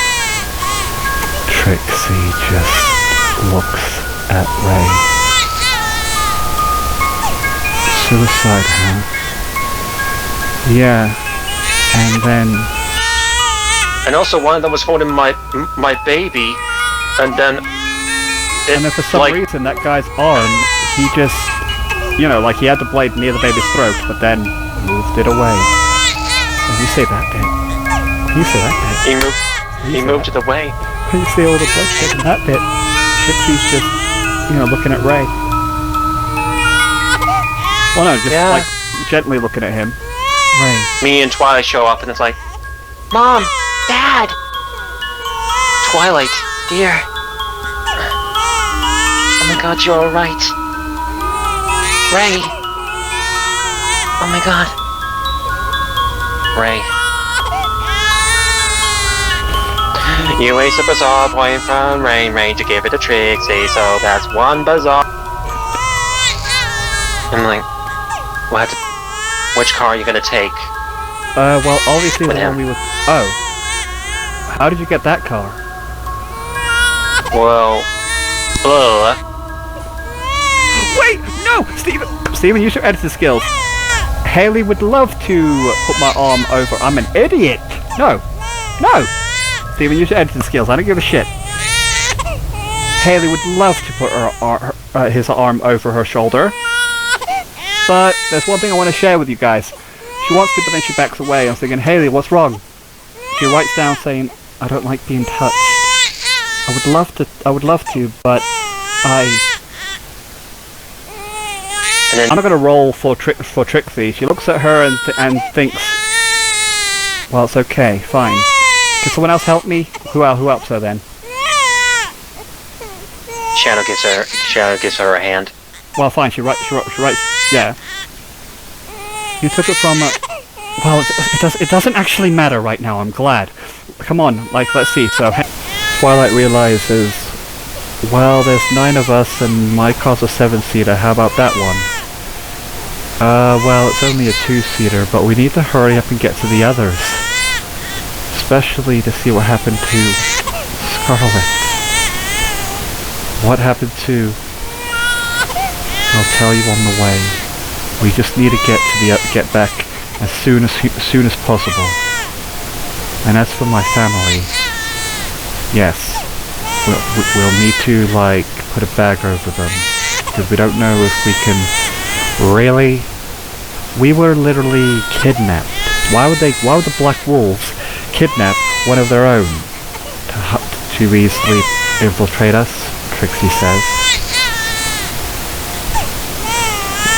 Trixie just looks at Ray. Suicide, huh? Yeah. And then... and also one of them was holding my baby, and then And then for some reason that guy's arm, he just, you know, like he had the blade near the baby's throat, but then moved it away. Can you say that bit? Can you say that bit? he moved it away. Can you see all the bloodshed in that bit? Trixie's just, you know, looking at Ray. Well, no, just like gently looking at him. Ray. Me and Twilight show up, and it's like, Mom, Dad, Twilight, dear. Oh my God, you're all right. Ray. Oh my God. Ray. You waste a bizarre point from Rain to give it to Trixie, so that's one bizarre. I'm like, which car are you gonna take? Well, obviously the With one him. we would... Oh. How did you get that car? Well, Wait! No! Steven, use your editing skills. Haley would love to put my arm over... I'm an idiot! No! No! Steven, use your editing skills. I don't give a shit. Haley would love to put his arm over her shoulder. But there's one thing I want to share with you guys. She wants to, but then she backs away. I'm thinking, Haley, what's wrong? She writes down saying, I don't like being touched. I would love to, but I'm not gonna roll for Trixie. She looks at her and thinks, well, it's okay, fine. Can someone else help me? Who helps her then? Shadow gives her a hand. Well, fine. She writes. Yeah. You took it from. Well, it doesn't actually matter right now. I'm glad. Come on, let's see. So, Twilight realizes. Well, there's 9 of us, and my car's a 7-seater. How about that one? Well, it's only a 2-seater, but we need to hurry up and get to the others. Especially to see what happened to Scarlet. What happened to... I'll tell you on the way. We just need to get back as soon as possible. And as for my family, yes, we'll need to put a bag over them because we don't know if we can really. We were literally kidnapped. Why would the Black Wolves kidnap one of their own to easily infiltrate us? Trixie says.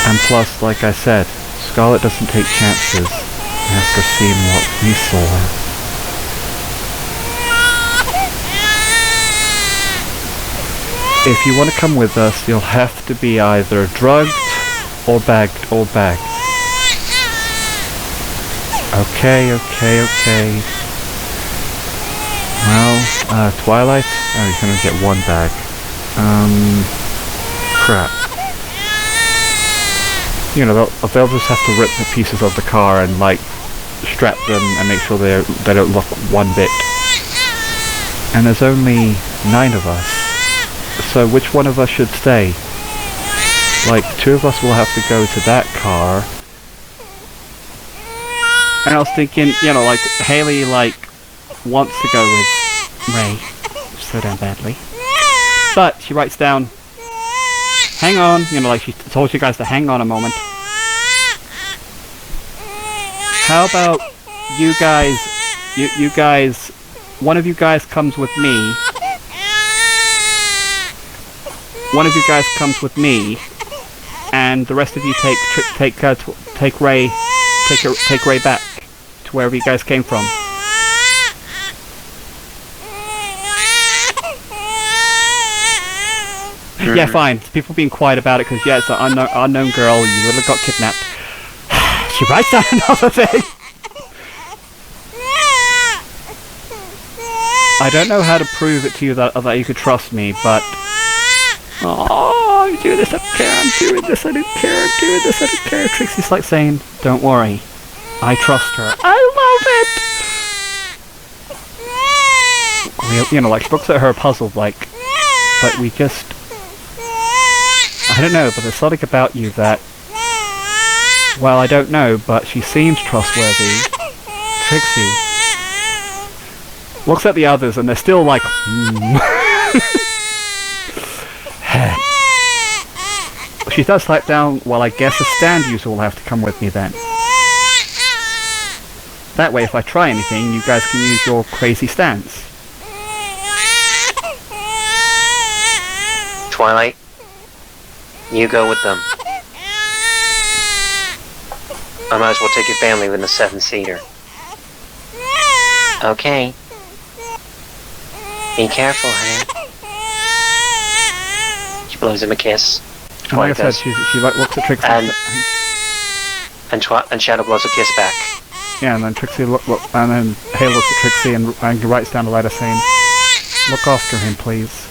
And plus, like I said, Scarlet doesn't take chances after seeing what we saw. If you want to come with us, you'll have to be either drugged or bagged. Okay. Well, Twilight? Oh, you're gonna get 1 bag. Crap. you know, they'll just have to rip the pieces of the car and like strap them and make sure they don't look one bit. And there's only 9 of us, so which one of us should stay? Like, 2 of us will have to go to that car. And I was thinking, you know, like, Haley, like, wants to go with Ray so damn badly. But she writes down, hang on, you know, like she told you guys to hang on a moment. How about you guys, you guys, one of you guys comes with me. One of you guys comes with me, and the rest of you take Ray back to wherever you guys came from. Yeah, fine. People being quiet about it because yeah, it's an unknown girl. You literally got kidnapped. She writes down another thing. I don't know how to prove it to you that you could trust me, but oh, I'm doing this, I don't care, I'm doing this, I don't care, I'm doing this, I don't care. Trixie's like saying, don't worry, I trust her. I love it! You know, like, she looks at her puzzled, like, but we just, I don't know, but there's something about you that, well, I don't know, but she seems trustworthy. Trixie looks at the others and they're still like, She does type down, well, I guess a stand user will have to come with me then. That way, if I try anything, you guys can use your crazy stands. Twilight, you go with them. I might as well take your family in the 7-seater. Okay. Be careful, honey. She blows him a kiss. And like I said, she like looks at Trixie and Shadow blows a kiss back. Yeah, and then Trixie and then Hale looks at Trixie and writes down a letter saying, "Look after him, please."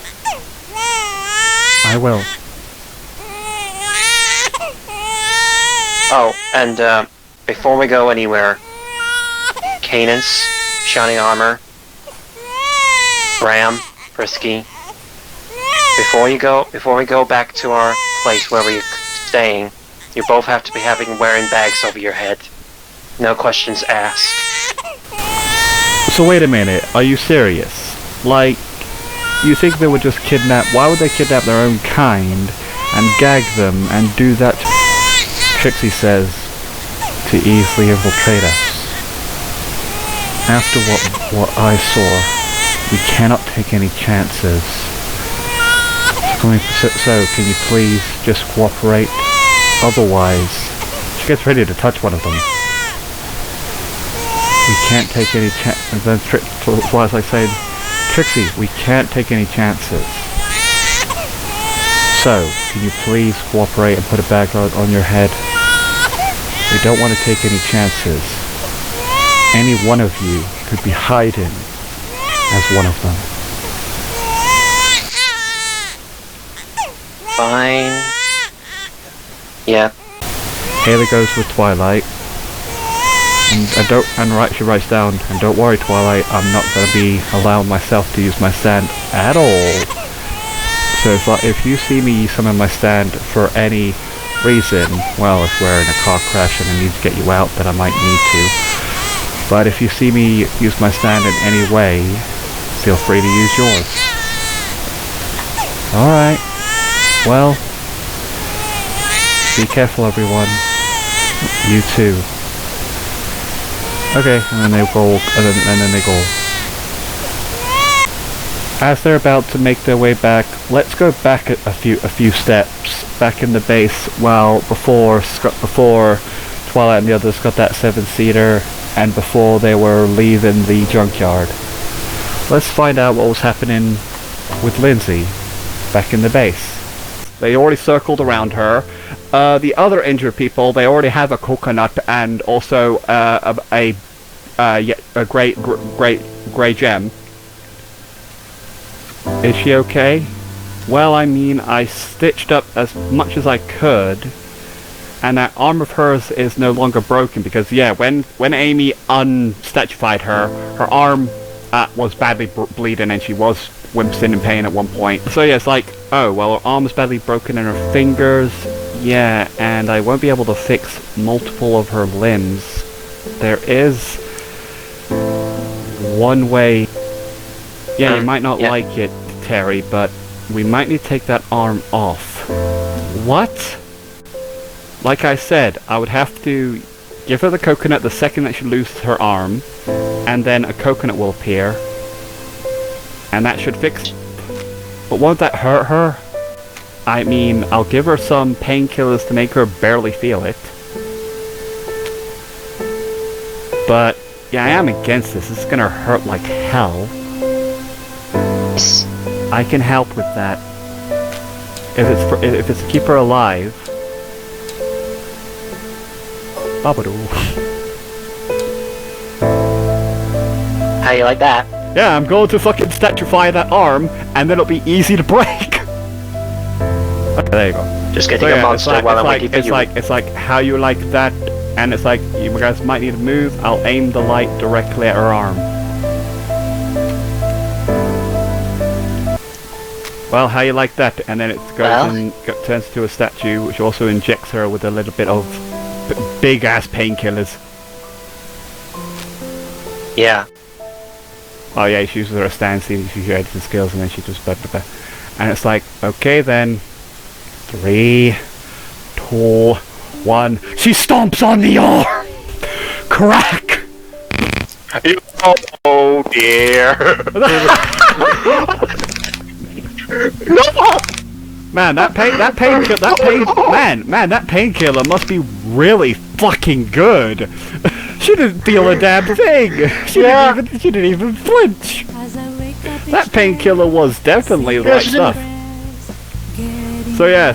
I will. Oh, and before we go anywhere, Cadence, Shining Armor, Ram, Frisky, before we go back to our place where we're staying, you both have to be wearing bags over your head. No questions asked. So wait a minute, are you serious? Like, you think they would just kidnap, why would they kidnap their own kind and gag them and do that to Trixie says, to easily infiltrate us? After what I saw, we cannot take any chances. So, can you please just cooperate? Otherwise, she gets ready to touch one of them. We can't take any chances. And then Twilight's like saying, Trixie, we can't take any chances. So, can you please cooperate and put a bag on your head? We don't want to take any chances. Any one of you could be hiding as one of them. Fine. Yeah. Haley goes with Twilight. And she writes down, and don't worry, Twilight, I'm not going to be allowing myself to use my stand at all. So if you see me use some of my stand for any reason, well, if we're in a car crash and I need to get you out, then I might need to. But if you see me use my stand in any way, feel free to use yours. Alright. Well, be careful, everyone. You too. Okay, and then they go, and then they go. As they're about to make their way back, let's go back a few steps back in the base. Well, before Twilight and the others got that 7-seater, and before they were leaving the junkyard. Let's find out what was happening with Lindsay back in the base. They already circled around her. The other injured people, they already have a coconut and also a grey gem. Is she okay? Well, I mean, I stitched up as much as I could. And that arm of hers is no longer broken because, yeah, when Amy unstatuified her, her arm was badly bleeding and she was wincing in pain at one point. So yeah, it's like, oh, well, her arm is badly broken and her fingers, yeah, and I won't be able to fix multiple of her limbs. There is one way. Yeah, you might not like it, Terry, but we might need to take that arm off. What? Like I said, I would have to give her the coconut the second that she loses her arm, and then a coconut will appear, and that should fix. But won't that hurt her? I mean, I'll give her some painkillers to make her barely feel it. But yeah, I am against this. This is gonna hurt like hell. I can help with that. If it's to keep her alive. Babadoo. How you like that? Yeah, I'm going to fucking statuify that arm, and then it'll be easy to break. Okay, there you go. Just getting a monster while I'm waiting for you. It's like how you like that, and it's like you guys might need to move. I'll aim the light directly at her arm. Well, how you like that? And then it goes and turns into a statue, which also injects her with a little bit of big ass painkillers. Yeah. Oh yeah, she uses her stance, she uses her editing skills, and then she just and it's like, okay then, 3, 2, 1. She stomps on the arm. Crack. Oh dear. Man, that painkiller must be really fucking good. She didn't feel a damn thing. She didn't even flinch. That painkiller was definitely the right stuff. So yeah,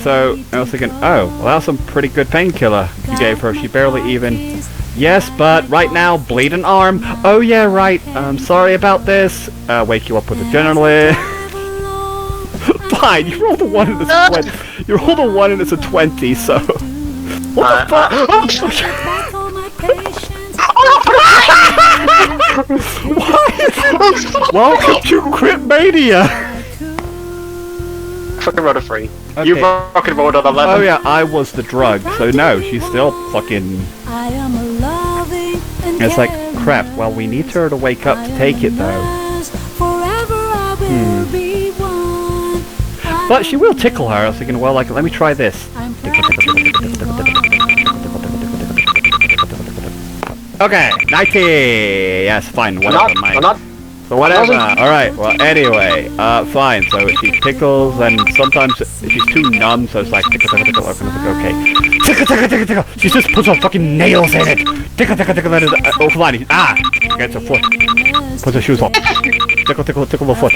I was thinking, oh, well, that's some pretty good painkiller you gave her. She barely even. Yes, but right now, bleeding arm. Oh yeah, right. Sorry about this. Wake you up with adrenaline. Fine, you rolled a 1 and it's a 20. You rolled a 1 and it's a 20, so. What the fuck? Welcome to Cryptmania! Fucking rolled a 3. Okay. You fucking rolled an 11. Oh yeah, I was the drug, so no, she's still fucking. It's like, crap, well, we need her to wake up to take it though. But she will tickle her. I was thinking, well, like, let me try this. Okay, 90! Yes, fine, whatever, So whatever, alright, well, anyway, fine, so she tickles, and sometimes she's too numb, so it's like, tickle, okay. Tickle! She just puts her fucking nails in it! Tickle, oh, fine, gets her foot. Puts her shoes on. Tickle the foot.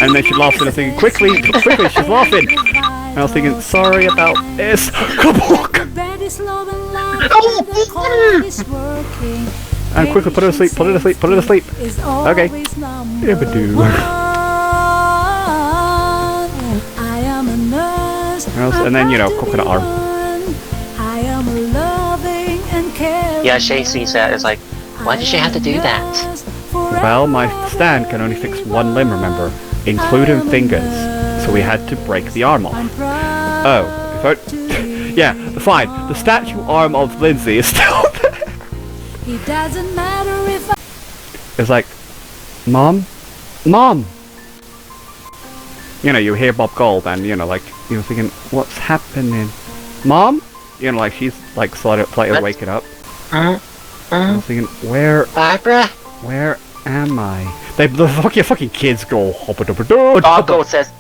And then she laughs and I'm thinking, quickly, she's laughing. And I was thinking, sorry about this. Kabok! And quickly, put her to sleep. Okay. Ibadoo. And then, coconut arm. Yeah, Shay sees that. It's like, why did she have to do that? Well, my stand can only fix one limb, remember, including fingers. So we had to break the arm off. Oh, yeah, fine. The statue arm of Lindsay is still there. It doesn't matter if it's like, Mom? You hear Bob Gold and, you're thinking, what's happening? Mom? She's, slightly waking up. I was thinking, Barbara? Where am I? The fucking kids go Bob Gold says,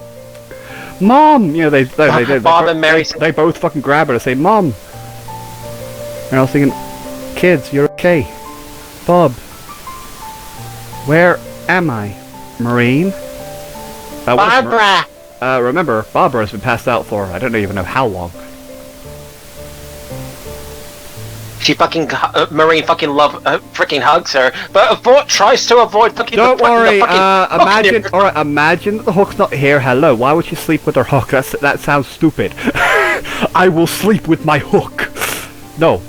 Mom! Bob and Mary. They both fucking grab her and say, Mom! And I was thinking, kids, you're okay. Bob. Where am I? Marine? Barbara! Remember, Barbara has been passed out for, I don't even know how long. She fucking, Marine fucking freaking hugs her, but tries to avoid fucking. Don't worry, imagine that the hook's not here, hello, why would she sleep with her hook? That sounds stupid. I will sleep with my hook. No,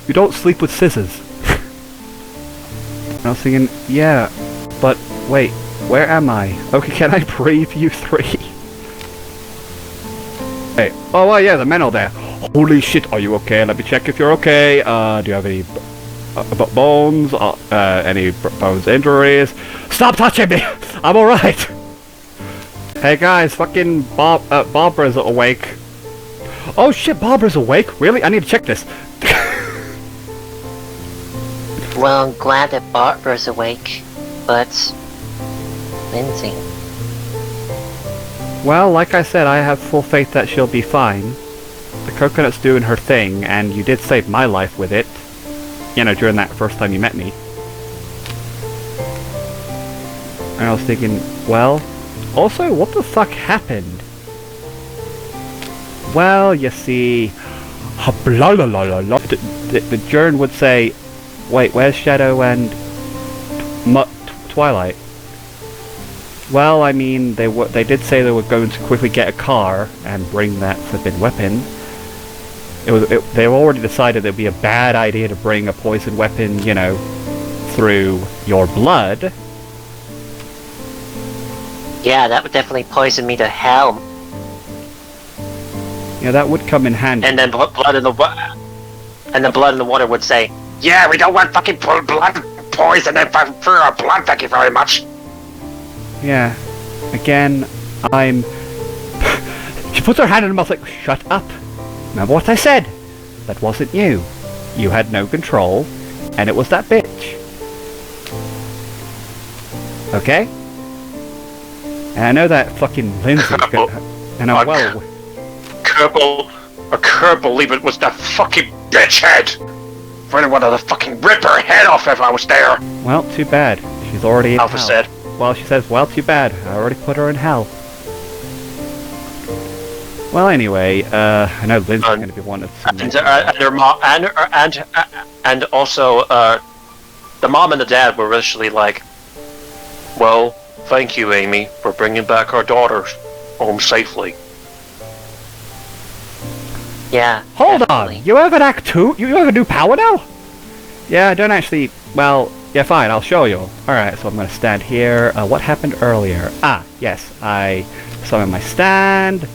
you don't sleep with scissors. I was thinking, yeah, but wait, where am I? Okay, can I breathe, you three? Hey, oh, well, yeah, the men are there. Holy shit, are you okay? Let me check if you're okay. Do you have any bones? Any bones injuries? Stop touching me! I'm alright! Hey guys, fucking Barbara's awake. Oh shit, Barbara's awake? Really? I need to check this. Well, I'm glad that Barbara's awake, but Lindsay. Well, like I said, I have full faith that she'll be fine. The coconut's doing her thing, and you did save my life with it. You know, during that first time you met me. And I was thinking, well, also, what the fuck happened? Well, you see, blah, blah, blah, blah, blah. The Jern would say, wait, where's Shadow and Twilight? Well, I mean, they did say they were going to quickly get a car and bring that flippin' weapon. They already decided it would be a bad idea to bring a poison weapon, you know, through your blood. Yeah, that would definitely poison me to hell. Yeah, that would come in handy. And then blood in the water would say, "Yeah, we don't want fucking blood poison for our blood. Thank you very much." Yeah. Again, I'm... She puts her hand in her mouth like, shut up. Remember what I said? That wasn't you. You had no control, and it was that bitch. Okay? And I know that fucking Lindsay... and I'm well... I can't believe it was that fucking bitch head! Really wanted to fucking rip her head off if I was there! Well, too bad. She's already in Alpha hell. said. Well, she says, well, too bad. I already put her in hell. Well, anyway, I know Lynn's going to be one of... And her mom, and also, the mom and the dad were actually like, well, thank you, Amy, for bringing back our daughters home safely. Yeah. Hold definitely. on! You have an Act 2? You have a new power now? Yeah, I don't actually... Well, yeah, fine, I'll show you. Alright, so I'm going to stand here. What happened earlier? Ah, yes, I summon my stand.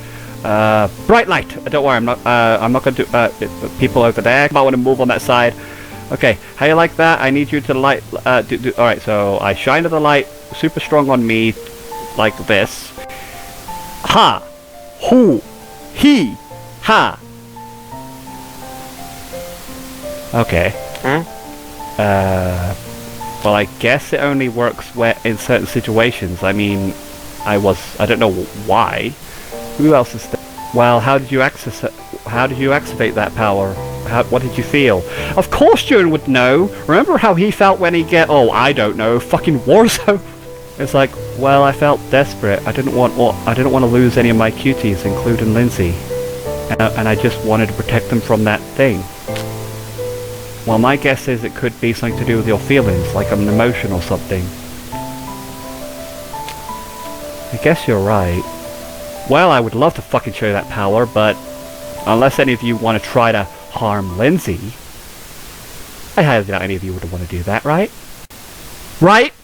Bright light! Don't worry, I'm not going to do... people over there might want to move on that side. Okay, how you like that? I need you to light... Alright, so I shine the light super strong on me, like this. Ha! Hu! He! Ha! Okay. Well, I guess it only works in certain situations. I mean, I don't know why. Who else is there? Well, how did you access it? How did you activate that power? What did you feel? Of course June would know! Remember how he felt when he I don't know, fucking Warzone? It's like, well, I felt desperate. I didn't want to lose any of my cuties, including Lindsay. And I just wanted to protect them from that thing. Well, my guess is it could be something to do with your feelings, like an emotion or something. I guess you're right. Well, I would love to fucking show you that power, but unless any of you want to try to harm Lindsay, I highly doubt any of you would want to do that, right? Right?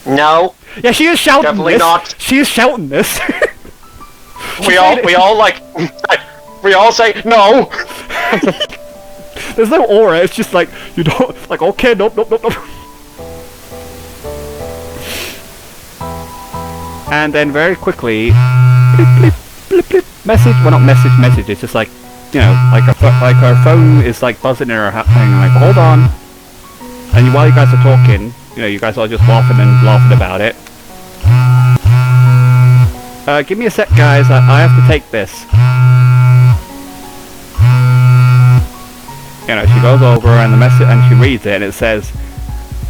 No. Yeah, she is shouting Definitely this. not. She is shouting this. we all say no. There's no aura, it's just like, you don't, like, okay, nope. And then very quickly, blip, blip, blip, message, well not message, it's just like, you know, like her phone is like buzzing in her thing, like, hold on. And while you guys are talking, you know, you guys are just laughing about it. Give me a sec, guys, I have to take this. You know, she goes over and she reads it and it says,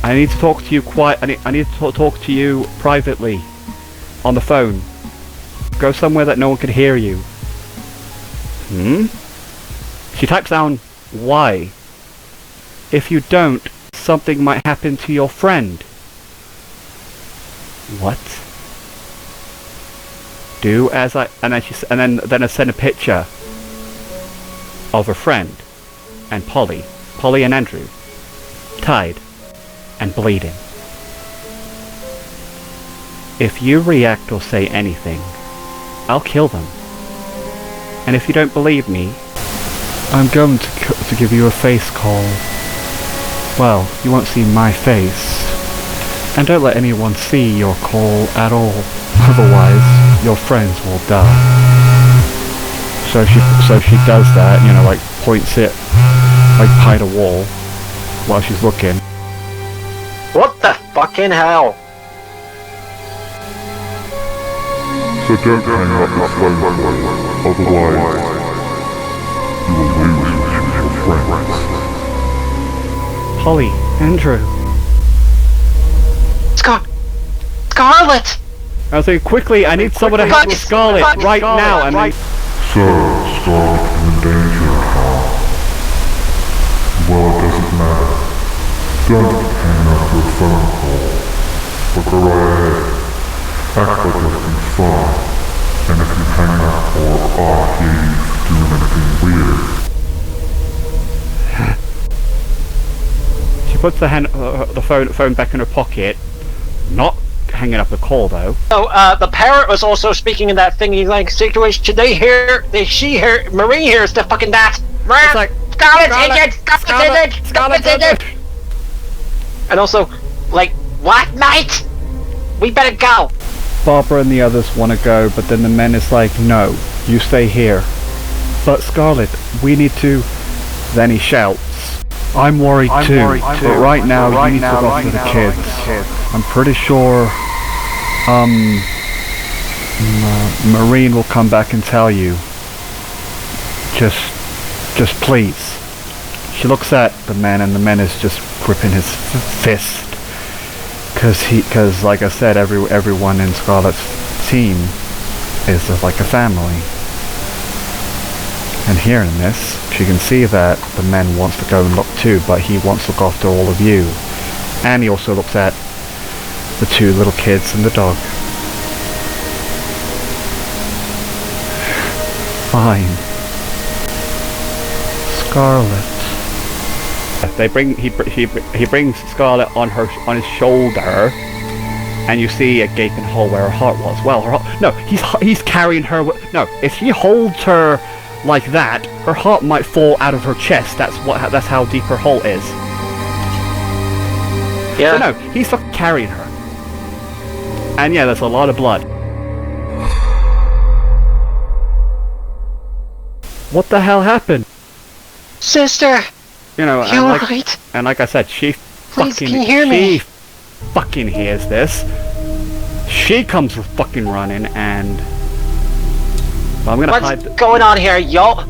I need to talk to you I need to talk to you privately on the phone. Go somewhere that no one can hear you. She types down, why? If you don't, something might happen to your friend. What? Do as I... And then I send a picture. of her friend and Polly and Andrew, tied and bleeding. If you react or say anything, I'll kill them. And if you don't believe me, I'm going to give you a face call. Well, you won't see my face. And don't let anyone see your call at all. Otherwise, your friends will die. So she does that, you know, like points it like behind a wall while she's looking. What the fucking hell? So don't hang up the phone call, otherwise you will lose your friends. Polly, Andrew. Scarlet! I was saying, quickly, I need someone to help with Scarlet right now. And then, So, Scarlet is in danger, huh? Well, it doesn't matter. Don't hang up your phone call, but go right ahead. Act like everything's fine. And if you hang up or are hear you doing anything weird, she puts the phone back in her pocket, not hanging up the call though. So, the parrot was also speaking in that thingy like situation. Marie hears the fucking that. It's like, Scarlet's injured! And also, like, what, mate? We better go. Barbara and the others want to go, but then the men is like, no, you stay here. But Scarlet, we need to... Then he shouts, I'm worried too, but right now you need to look after the kids. I'm pretty sure, Marine will come back and tell you. Just please. She looks at the man, and the man is just gripping his fist. Cause like I said, everyone in Scarlet's team is just like a family. And hearing this, she can see that the man wants to go and look too, but he wants to look after all of you. And he also looks at the two little kids and the dog. Fine. Scarlet. He brings Scarlet on his shoulder, and you see a gaping hole where her heart was. Well, he's carrying her. No, if he holds her like that, her heart might fall out of her chest. That's how deep her hole is. Yeah. So no, he's fucking carrying her. And yeah, there's a lot of blood. What the hell happened? Sister! You know, You alright? And like I said, she Please, can you hear me? She fucking hears this. She comes fucking running, and well, I'm gonna hide. What's going on here, yo?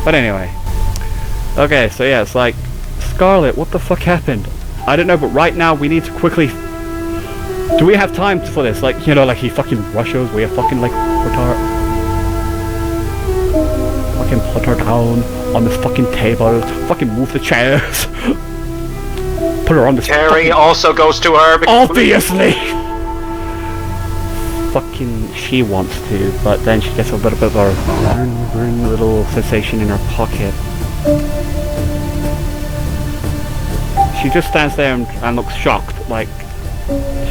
But anyway, okay, so yeah, it's like, Scarlet, what the fuck happened? I don't know, but right now we need to quickly. Do we have time for this? Like, you know, like he fucking rushes. We have fucking like put her down on this fucking table. Fucking move the chairs. Put her on this. Terry also goes to her. Obviously. Fucking, she wants to, but then she gets a little bit of a little sensation in her pocket. She just stands there and looks shocked, like,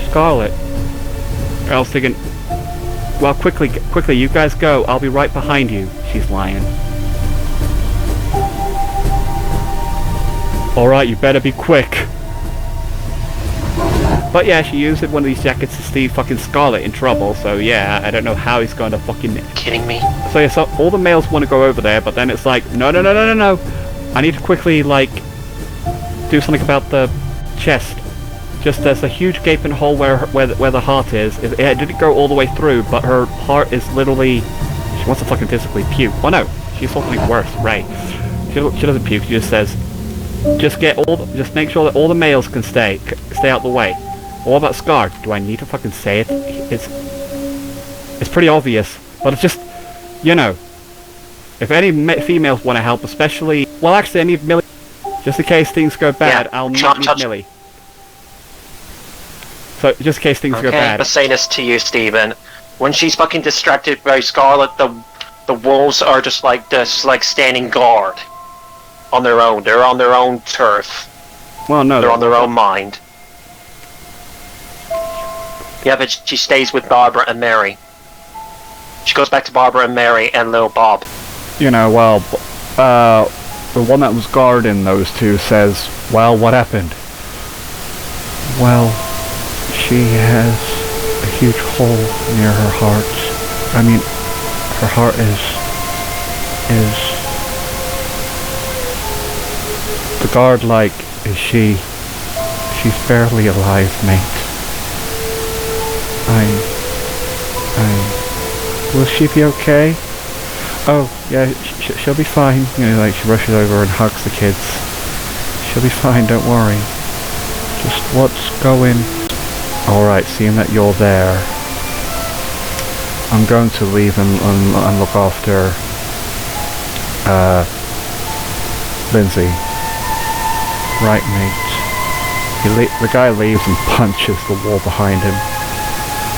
Scarlet. I was thinking, well, quickly, you guys go. I'll be right behind you. She's lying. Alright, you better be quick. But yeah, she used one of these jackets to see fucking Scarlet in trouble, so yeah, I don't know how he's going to fucking... Kidding me? So yeah, so all the males want to go over there, but then it's like, no. I need to quickly, like, do something about the chest. Just there's a huge gaping hole where the heart is. It didn't go all the way through, but her heart is literally... She wants to fucking physically puke. Oh no, she's something worse, right. She doesn't puke, she just says, just make sure that all the males can stay out the way. What about Scar? Do I need to fucking say it? It's pretty obvious, but it's just, you know, if any females want to help, especially, well, actually, I need Millie, just in case things go bad. Yeah, I'll need Millie. So just in case things go bad. Okay, but say this to you, Steven. When she's fucking distracted by Scarlet, the wolves are just like standing guard on their own. They're on their own turf. Well, no. They're on their own mind. Yeah, but she stays with Barbara and Mary. She goes back to Barbara and Mary and little Bob. You know, well, the one that was guarding those two says, well, what happened? Well, she has a huge hole near her heart. I mean, her heart is the guard, like, is she's barely alive, mate. Will she be okay? Oh, yeah, she'll be fine. You know, like, she rushes over and hugs the kids. She'll be fine, don't worry. Just what's going... Alright, seeing that you're there, I'm going to leave and look after Lindsay. Right, mate. The guy leaves and punches the wall behind him.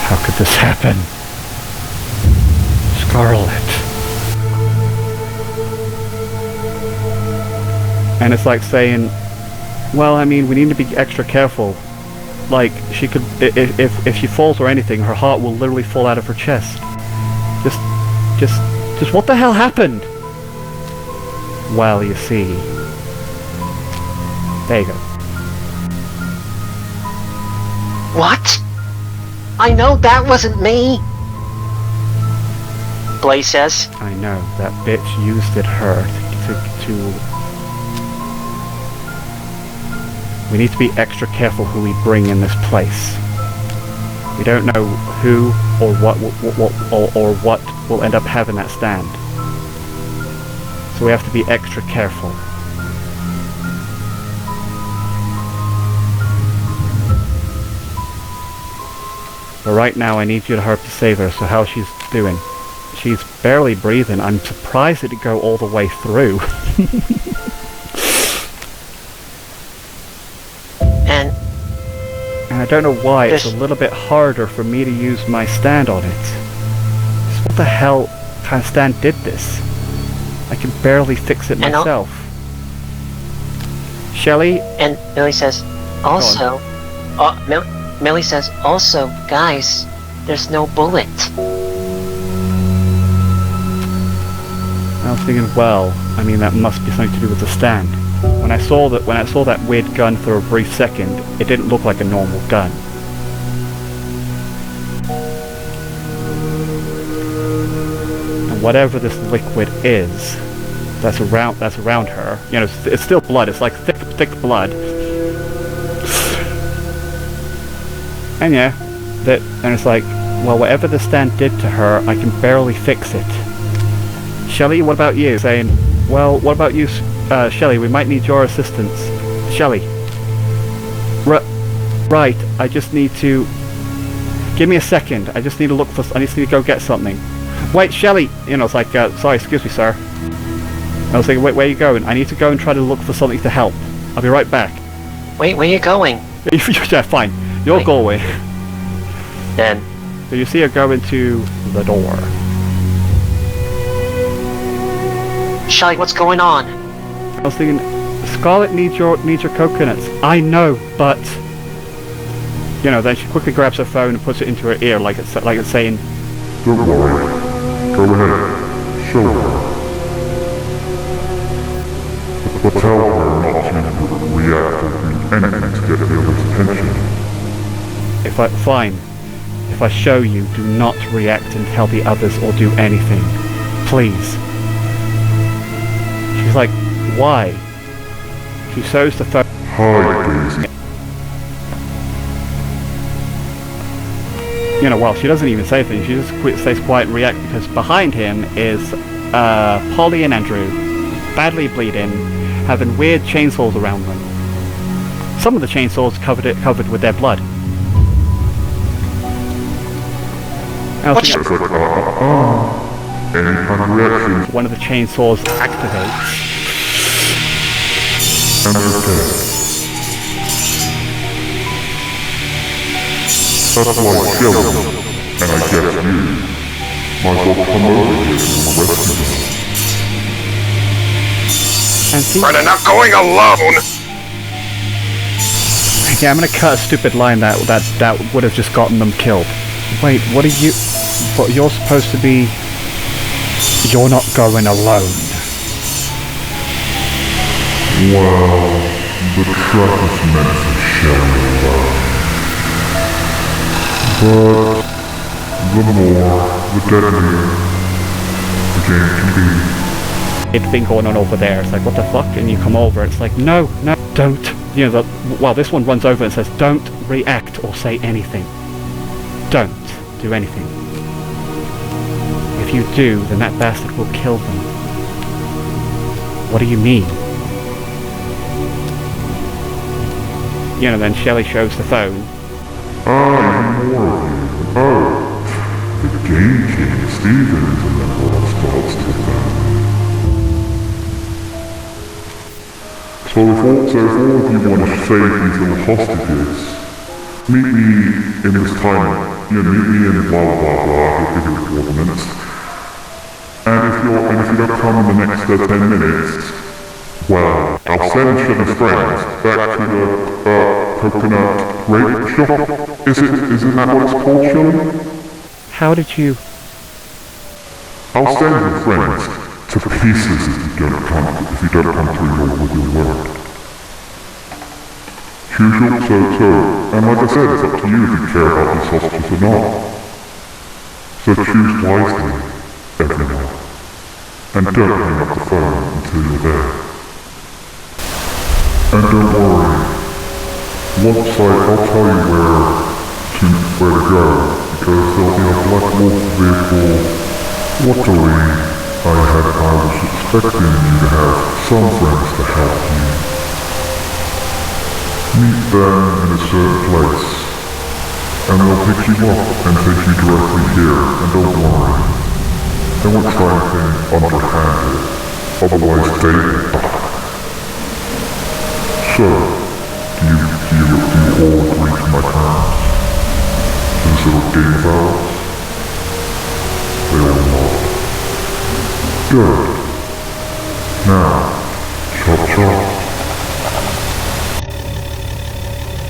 How could this happen? Scarlet. And it's like saying, well, I mean, we need to be extra careful. Like, she could, if she falls or anything, her heart will literally fall out of her chest. Just what the hell happened? Well, you see. There you go. What? I know that wasn't me! Blaze says. I know, that bitch used it her to... We need to be extra careful who we bring in this place. We don't know who or what will end up having that stand. So we have to be extra careful. But right now I need you to hurry to save her. So how she's doing? She's barely breathing. I'm surprised it didn't go all the way through. And I don't know why it's a little bit harder for me to use my stand on it. Just what the hell kind of stand did this? I can barely fix it myself. Shelly? And Millie says, also... Millie says, also, guys, there's no bullet. I was thinking, well, I mean, that must be something to do with the stand. When I saw that weird gun for a brief second, it didn't look like a normal gun. And whatever this liquid is, that's around her, you know, it's still blood. It's like thick blood. And yeah, and it's like, well, whatever the stand did to her, I can barely fix it. Shelly, what about you? Saying, well, what about you, Shelly? We might need your assistance. Shelly. Right, I just need to... Give me a second. I just need to look for... I just need to go get something. Wait, Shelly! You know, it's like, sorry, excuse me, sir. I was thinking, wait, where are you going? I need to go and try to look for something to help. I'll be right back. Wait, where are you going? Yeah, fine. You'll go away. Then... So you see her go into the door. Shelly, what's going on? I was thinking, Scarlet needs your coconuts. I know, but... You know, then she quickly grabs her phone and puts it into her ear like it's saying... Don't worry. Go ahead. Show her. But tell her not to react or do anything to get the other's attention. Fine. If I show you, do not react and tell the others or do anything. Please. She's like, why? She shows the phone. Hi, Daisy. You know, well, she doesn't even say anything. She just stays quiet and react because behind him is Polly and Andrew, badly bleeding, having weird chainsaws around them. Some of the chainsaws covered with their blood. It's like, any kind of reaction. One of the chainsaws activates. And they're dead. That's why Shelly, and I guess you, Might as well come over here and rescue them. And see, But I'm not going alone! yeah, I'm gonna cut a stupid line that would have just gotten them killed. Wait, what are you? But you're supposed to be. You're not going alone. Well, the trap is meant for Shelly alone. But the deadlier the game can be. It's been going on over there. It's like, what the fuck? And you come over. It's like, no, don't. You know, this one runs over and says, don't react or say anything. Don't do anything. If you do, then that bastard will kill them. What do you mean? You know, then Shelley shows the phone. More of you. Oh, the Game King Stephen is a member of Scott's family. So if all of you want to save these little hostages, meet me in this time, meet me in blah blah blah, I'll give you the coordinates. And if you don't come in the next 10 minutes, well, I'll send Shelly's friends back to the coconut grape shop. Isn't that what it's called, Shelly? How did you... I'll send your friends to pieces if you don't come through with your word. Choose your and like I said, it's up to you if you care about these hostages or not. So choose wisely, everyone. And don't hang up the phone until you're there. And don't worry, I'll tell you where to go, because there'll be a Black Wolf vehicle. Luckily, I was expecting you to have some friends to help you. Meet them in a certain place, and they'll pick you up and take you directly here, and don't worry. They won't try anything underhanded, otherwise they will die. So, do you all agree to my terms? This little game of ours? They all nod. Good. Now, chop chop.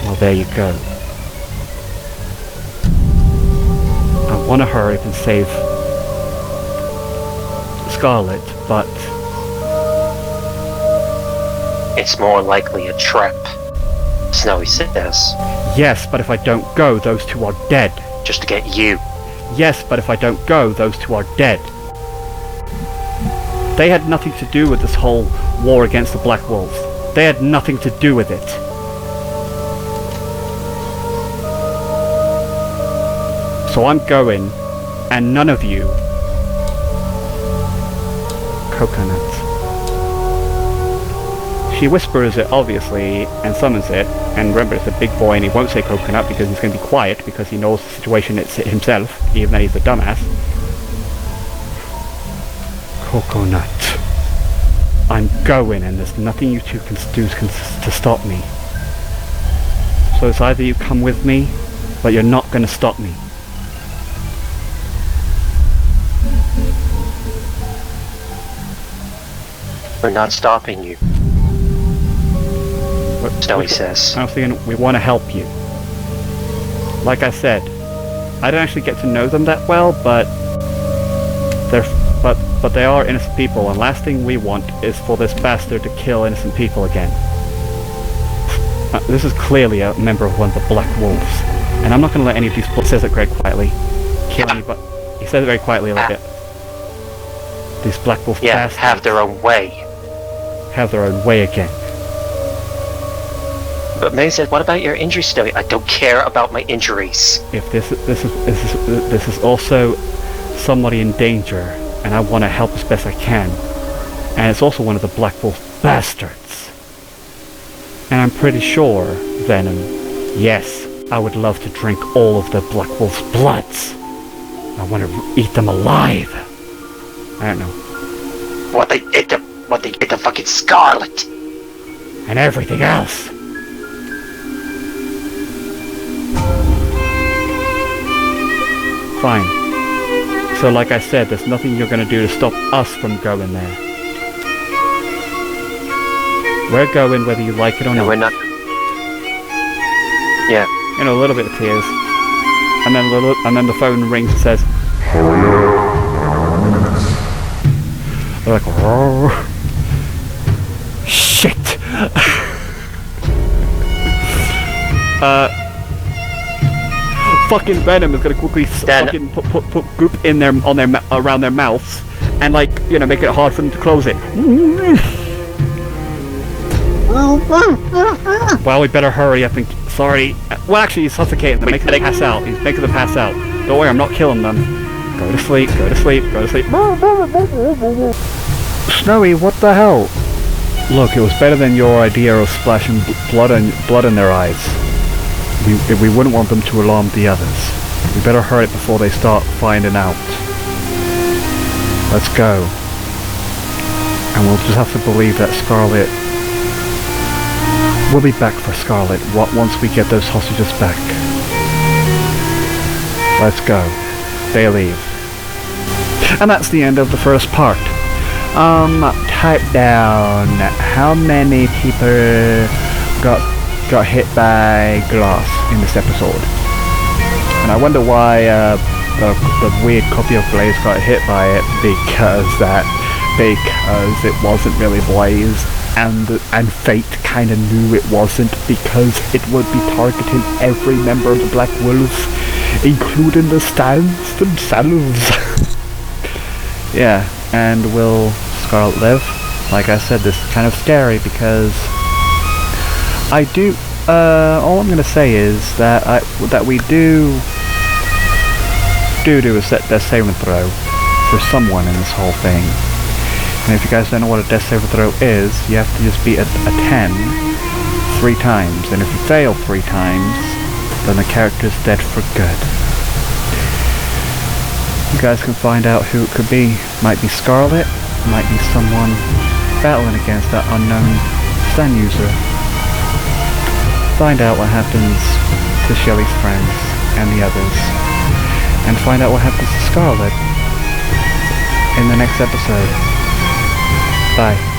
Well, there you go. I want to hurry up and save Scarlet, but... It's more likely a trap, Snowy says. Yes, but if I don't go, those two are dead. Just to get you. Yes, but if I don't go, those two are dead. They had nothing to do with this whole war against the Black Wolves. They had nothing to do with it. So I'm going, and none of you... Coconut. She whispers it, obviously, and summons it, and remember it's a big boy and he won't say coconut because he's going to be quiet because he knows the situation it's himself, even though he's a dumbass. Coconut. I'm going and there's nothing you two can do to stop me. So it's either you come with me, but you're not going to stop me. We're not stopping you, Snowy says. I was thinking, we want to help you. Like I said, I don't actually get to know them that well, but they are innocent people, and last thing we want is for this bastard to kill innocent people again. This is clearly a member of one of the Black Wolves, and I'm not going to let any of these... He says it very quietly. Kill anybody. He says it very quietly like it. These Black Wolf bastards have their own way. Have their own way again. But May said, what about your injury, Snowy? I don't care about my injuries. If this is also somebody in danger, and I want to help as best I can. And it's also one of the Black Wolf bastards. And I'm pretty sure, Venom, yes, I would love to drink all of the Black Wolf's bloods. I want to eat them alive. I don't know. What they did to fucking Scarlet. And everything else. Fine. So like I said, there's nothing you're gonna do to stop us from going there. We're going whether you like it or No, not. we're not. Yeah. You know, a little bit of tears. And then the phone rings and says, they're like, "Roar." Shit! Fucking Venom is gonna quickly fucking put goop in their around their mouths and, like, you know, make it hard for them to close it. Well, we better hurry, I think. Sorry. Well, actually, he's suffocating them, making them pass out. He's making them pass out. Don't worry, I'm not killing them. Go to sleep, go to sleep, go to sleep. Snowy, what the hell? Look, it was better than your idea of splashing blood in their eyes. We wouldn't want them to alarm the others. We better hurry it before they start finding out. Let's go. And we'll just have to believe that Scarlet... We'll be back for Scarlet once we get those hostages back. Let's go. They leave. And that's the end of the first part. Type down how many people got hit by glass in this episode. And I wonder why the weird copy of Blaze got hit by it, because it wasn't really Blaze, and Fate kind of knew it wasn't, because it would be targeting every member of the Black Wolves, including the stands themselves. Yeah, and will Scarlet live? Like I said, this is kind of scary because all I'm gonna say is that we do a death saving throw for someone in this whole thing. And if you guys don't know what a death saving throw is, you have to just beat a 10 3 times, and if you fail 3 times, then the character's dead for good. You guys can find out who it could be. Might be Scarlet, might be someone battling against that unknown stand user. Find out what happens to Shelly's friends and the others, and find out what happens to Scarlet in the next episode. Bye.